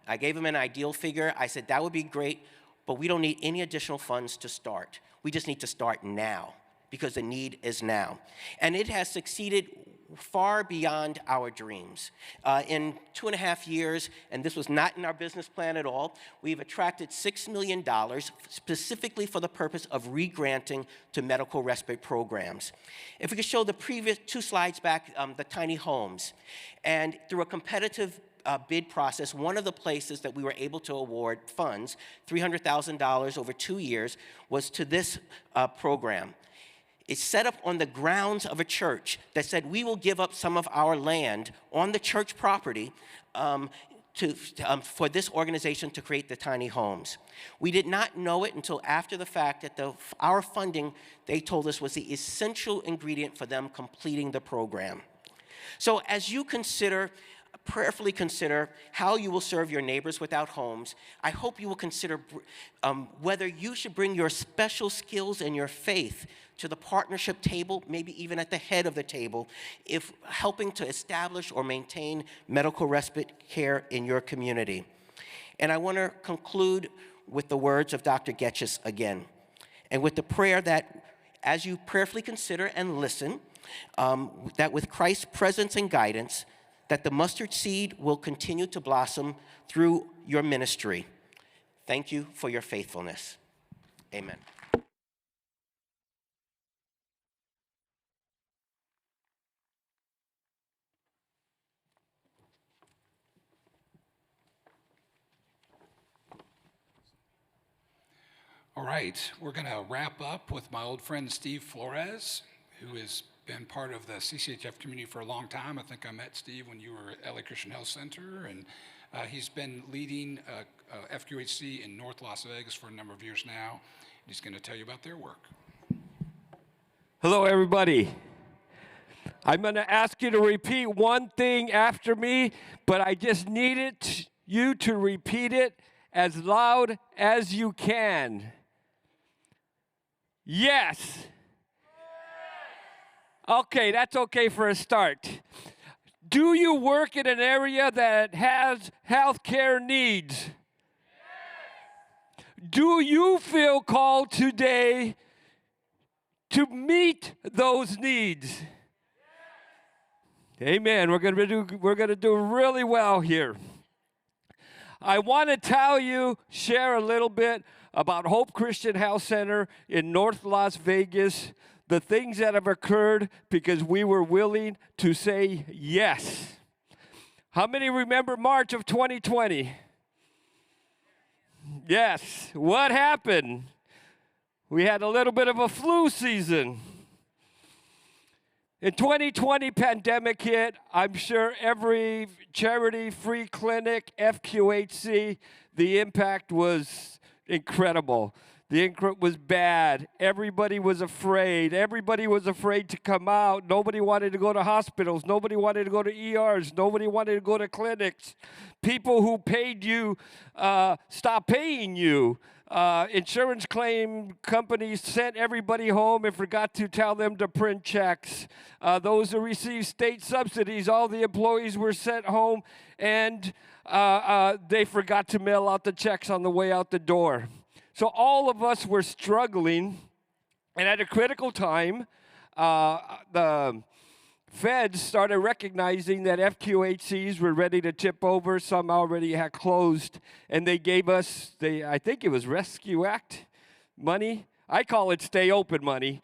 I gave him an ideal figure. I said, that would be great, but we don't need any additional funds to start. We just need to start now, because the need is now. And it has succeeded far beyond our dreams. In 2.5 years, and this was not in our business plan at all, we've attracted $6 million specifically for the purpose of re-granting to medical respite programs. If we could show the previous 2 slides back, the tiny homes. And through a competitive bid process, one of the places that we were able to award funds, $300,000 over 2 years, was to this program. It's set up on the grounds of a church that said, we will give up some of our land on the church property for this organization to create the tiny homes. We did not know it until after the fact that our funding, they told us, was the essential ingredient for them completing the program. So as you consider prayerfully consider how you will serve your neighbors without homes, I hope you will consider whether you should bring your special skills and your faith to the partnership table, maybe even at the head of the table, if helping to establish or maintain medical respite care in your community. And I want to conclude with the words of Dr. Getches again, and with the prayer that as you prayerfully consider and listen, that with Christ's presence and guidance, that the mustard seed will continue to blossom through your ministry. Thank you for your faithfulness. Amen. All right, we're going to wrap up with my old friend Steve Flores, who has been part of the CCHF community for a long time. I think I met Steve when you were at LA Christian Health Center, and he's been leading FQHC in North Las Vegas for a number of years now. He's going to tell you about their work. Hello, everybody. I'm going to ask you to repeat one thing after me, but I just needed you to repeat it as loud as you can. Yes. Okay, that's okay for a start. Do you work in an area that has health care needs? Do you feel called today to meet those needs? Amen. We're going to do really well here. I want to share a little bit about Hope Christian Health Center in North Las Vegas, the things that have occurred because we were willing to say yes. How many remember March of 2020? Yes. What happened? We had a little bit of a flu season. In 2020, pandemic hit. I'm sure every charity, free clinic, FQHC, the impact was incredible. The impact was bad. Everybody was afraid. Everybody was afraid to come out. Nobody wanted to go to hospitals. Nobody wanted to go to ERs. Nobody wanted to go to clinics. People who paid you stopped paying you. Insurance claim companies sent everybody home and forgot to tell them to print checks. Those who received state subsidies, all the employees were sent home, and they forgot to mail out the checks on the way out the door. So all of us were struggling, and at a critical time, the feds started recognizing that FQHCs were ready to tip over. Some already had closed, and they gave us, I think it was Rescue Act money. I call it stay open money.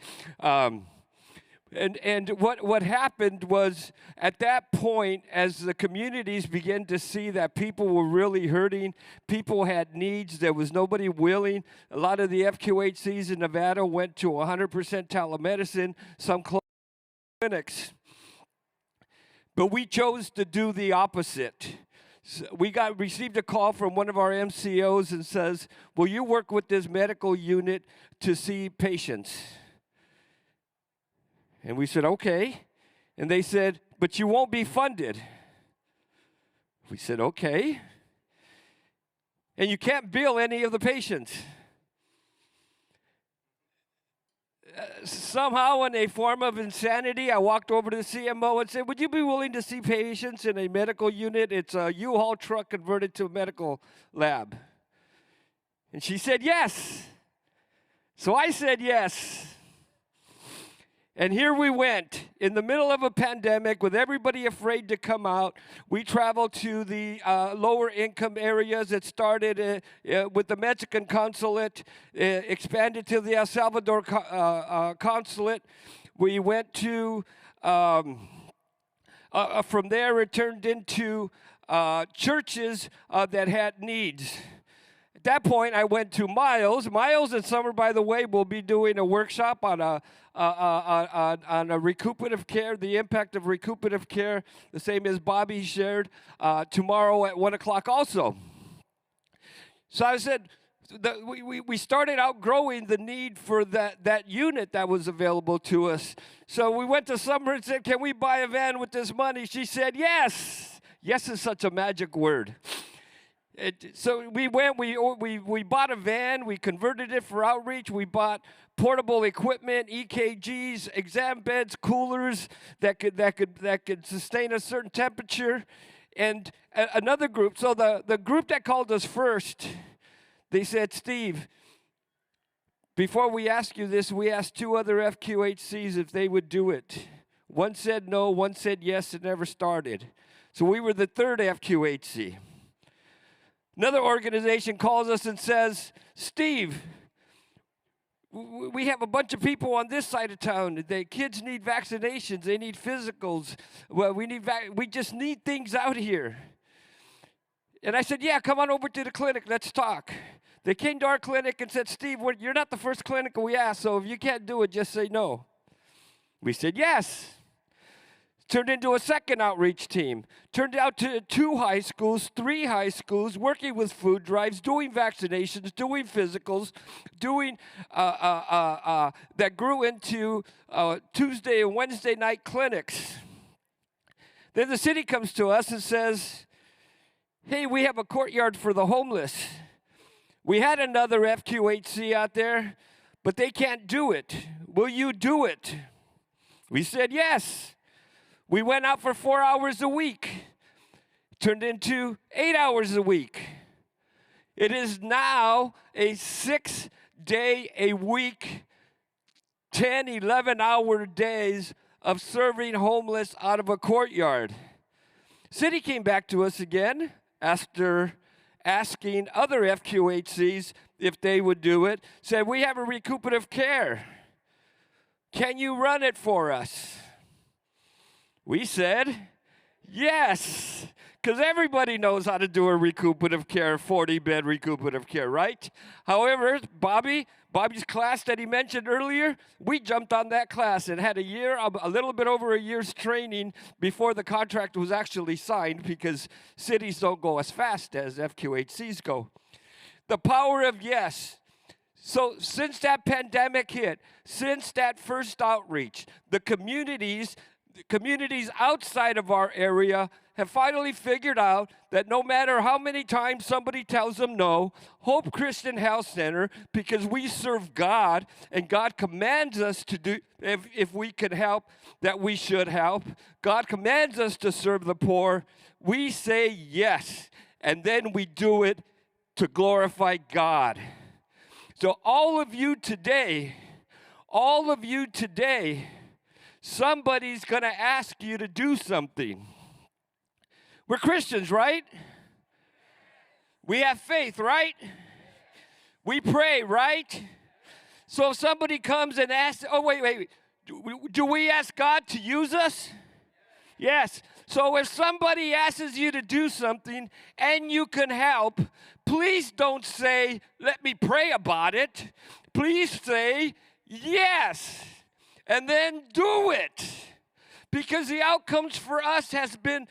And what happened was, at that point, as the communities began to see that people were really hurting, people had needs, there was nobody willing. A lot of the FQHCs in Nevada went to 100% telemedicine, some closed clinics. But we chose to do the opposite. So we received a call from one of our MCOs and says, will you work with this medical unit to see patients? And we said, okay. And they said, but you won't be funded. We said, okay. And you can't bill any of the patients. Somehow, in a form of insanity, I walked over to the CMO and said, would you be willing to see patients in a medical unit? It's a U-Haul truck converted to a medical lab. And she said, yes. So I said yes. And here we went, in the middle of a pandemic, with everybody afraid to come out. We traveled to the lower income areas. It started with the Mexican consulate, expanded to the El Salvador consulate. We went to, from there it turned into churches that had needs. At that point, I went to Miles. Miles in summer, by the way, will be doing a workshop on a recuperative care, the impact of recuperative care, the same as Bobby shared, tomorrow at 1 o'clock also. So I said, we started outgrowing the need for that unit that was available to us. So we went to Summer and said, can we buy a van with this money? She said, yes. Yes is such a magic word. So we went, we bought a van, we converted it for outreach, we bought portable equipment, EKGs, exam beds, coolers that could sustain a certain temperature. And another group, so the group that called us first, they said, Steve, before we ask you this, we asked 2 other FQHCs if they would do it. One said no, one said yes, it never started. So we were the 3rd FQHC. Another organization calls us and says, Steve, we have a bunch of people on this side of town. The kids need vaccinations. They need physicals. Well, we just need things out here. And I said, yeah, come on over to the clinic. Let's talk. They came to our clinic and said, Steve, you're not the first clinic we asked, so if you can't do it, just say no. We said, yes. Turned into a second outreach team. Turned out to 2 high schools, 3 high schools, working with food drives, doing vaccinations, doing physicals, doing that grew into Tuesday and Wednesday night clinics. Then the city comes to us and says, hey, we have a courtyard for the homeless. We had another FQHC out there, but they can't do it. Will you do it? We said yes. We went out for 4 hours a week. Turned into 8 hours a week. It is now a 6-day-a-week, 10, 11-hour days of serving homeless out of a courtyard. City came back to us again after asking other FQHCs if they would do it. Said, we have a recuperative care. Can you run it for us? We said, yes, because everybody knows how to do a recuperative care, 40-bed recuperative care, right? However, Bobby's class that he mentioned earlier, we jumped on that class and had a little bit over a year's training before the contract was actually signed because cities don't go as fast as FQHCs go. The power of yes. So since that pandemic hit, since that first outreach, the communities outside of our area have finally figured out that no matter how many times somebody tells them no, Hope Christian Health Center, because we serve God and God commands us to do, if we can help, that we should help. God commands us to serve the poor. We say yes, and then we do it to glorify God. So all of you today, somebody's going to ask you to do something. We're Christians, right? We have faith, right? We pray, right? So if somebody comes and asks, oh, wait. Do we ask God to use us? Yes. So if somebody asks you to do something and you can help, please don't say, let me pray about it. Please say, yes. And then do it. Because the outcomes for us has been,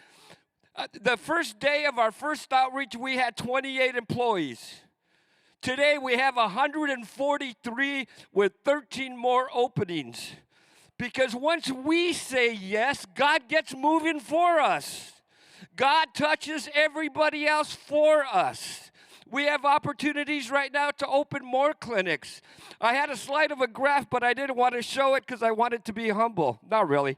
the first day of our first outreach, we had 28 employees. Today we have 143 with 13 more openings. Because once we say yes, God gets moving for us. God touches everybody else for us. We have opportunities right now to open more clinics. I had a slide of a graph, but I didn't want to show it because I wanted to be humble. Not really.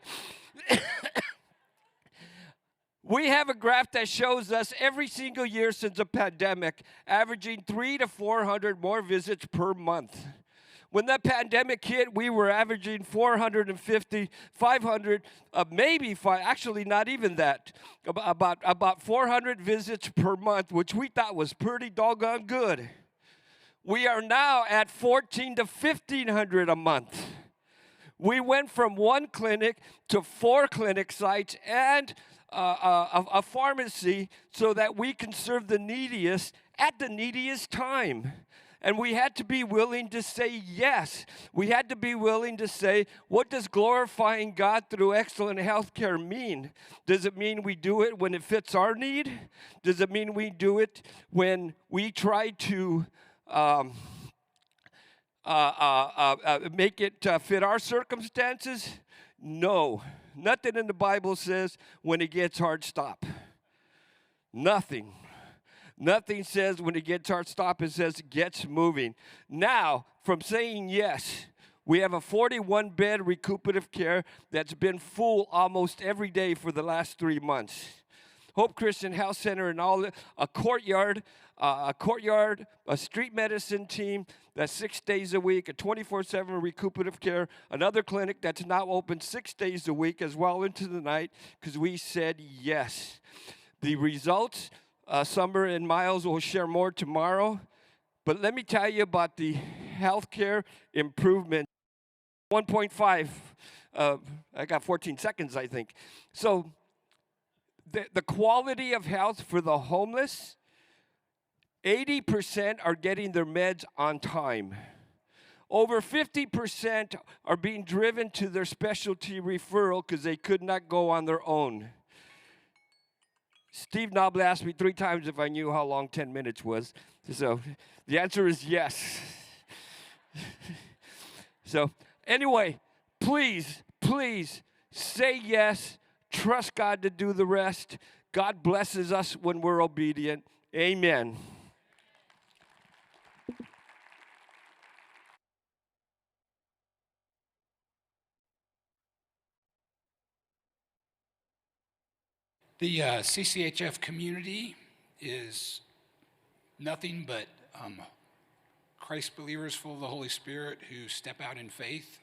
We have a graph that shows us every single year since the pandemic, averaging 300 to 400 more visits per month. When that pandemic hit, we were averaging 450, 500, maybe five, actually not even that, about 400 visits per month, which we thought was pretty doggone good. We are now at 1,400 to 1,500 a month. We went from 1 clinic to 4 clinic sites and a pharmacy so that we can serve the neediest at the neediest time. And we had to be willing to say yes. We had to be willing to say, what does glorifying God through excellent health care mean? Does it mean we do it when it fits our need? Does it mean we do it when we try to make it fit our circumstances? No. Nothing in the Bible says when it gets hard, stop. Nothing. Nothing says when the guitar stops, it says gets moving. Now, from saying yes, we have a 41-bed recuperative care that's been full almost every day for the last 3 months. Hope Christian Health Center and all, a courtyard, a street medicine team that's 6 days a week, a 24/7 recuperative care, another clinic that's now open 6 days a week as well into the night because we said yes. The results, Summer and Miles will share more tomorrow, but let me tell you about the healthcare improvement. 1.5, I got 14 seconds, I think. So the quality of health for the homeless, 80% are getting their meds on time. Over 50% are being driven to their specialty referral because they could not go on their own. Steve Noble asked me 3 times if I knew how long 10 minutes was. So the answer is yes. So anyway, please say yes. Trust God to do the rest. God blesses us when we're obedient. Amen. The CCHF community is nothing but Christ believers full of the Holy Spirit who step out in faith.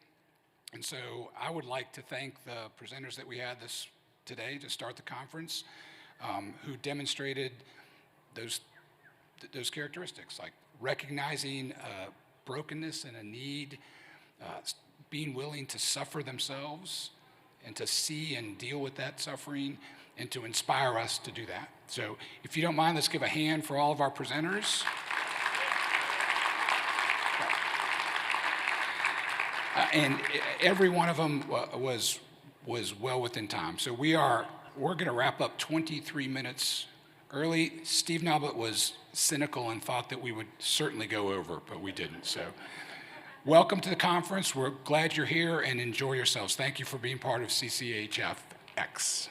And so I would like to thank the presenters that we had today to start the conference, who demonstrated those characteristics, like recognizing brokenness and a need, being willing to suffer themselves and to see and deal with that suffering, and to inspire us to do that. So if you don't mind, let's give a hand for all of our presenters. And every one of them was well within time. So we're going to wrap up 23 minutes early. Steve Nobbett was cynical and thought that we would certainly go over, but we didn't. So welcome to the conference. We're glad you're here and enjoy yourselves. Thank you for being part of CCHFx.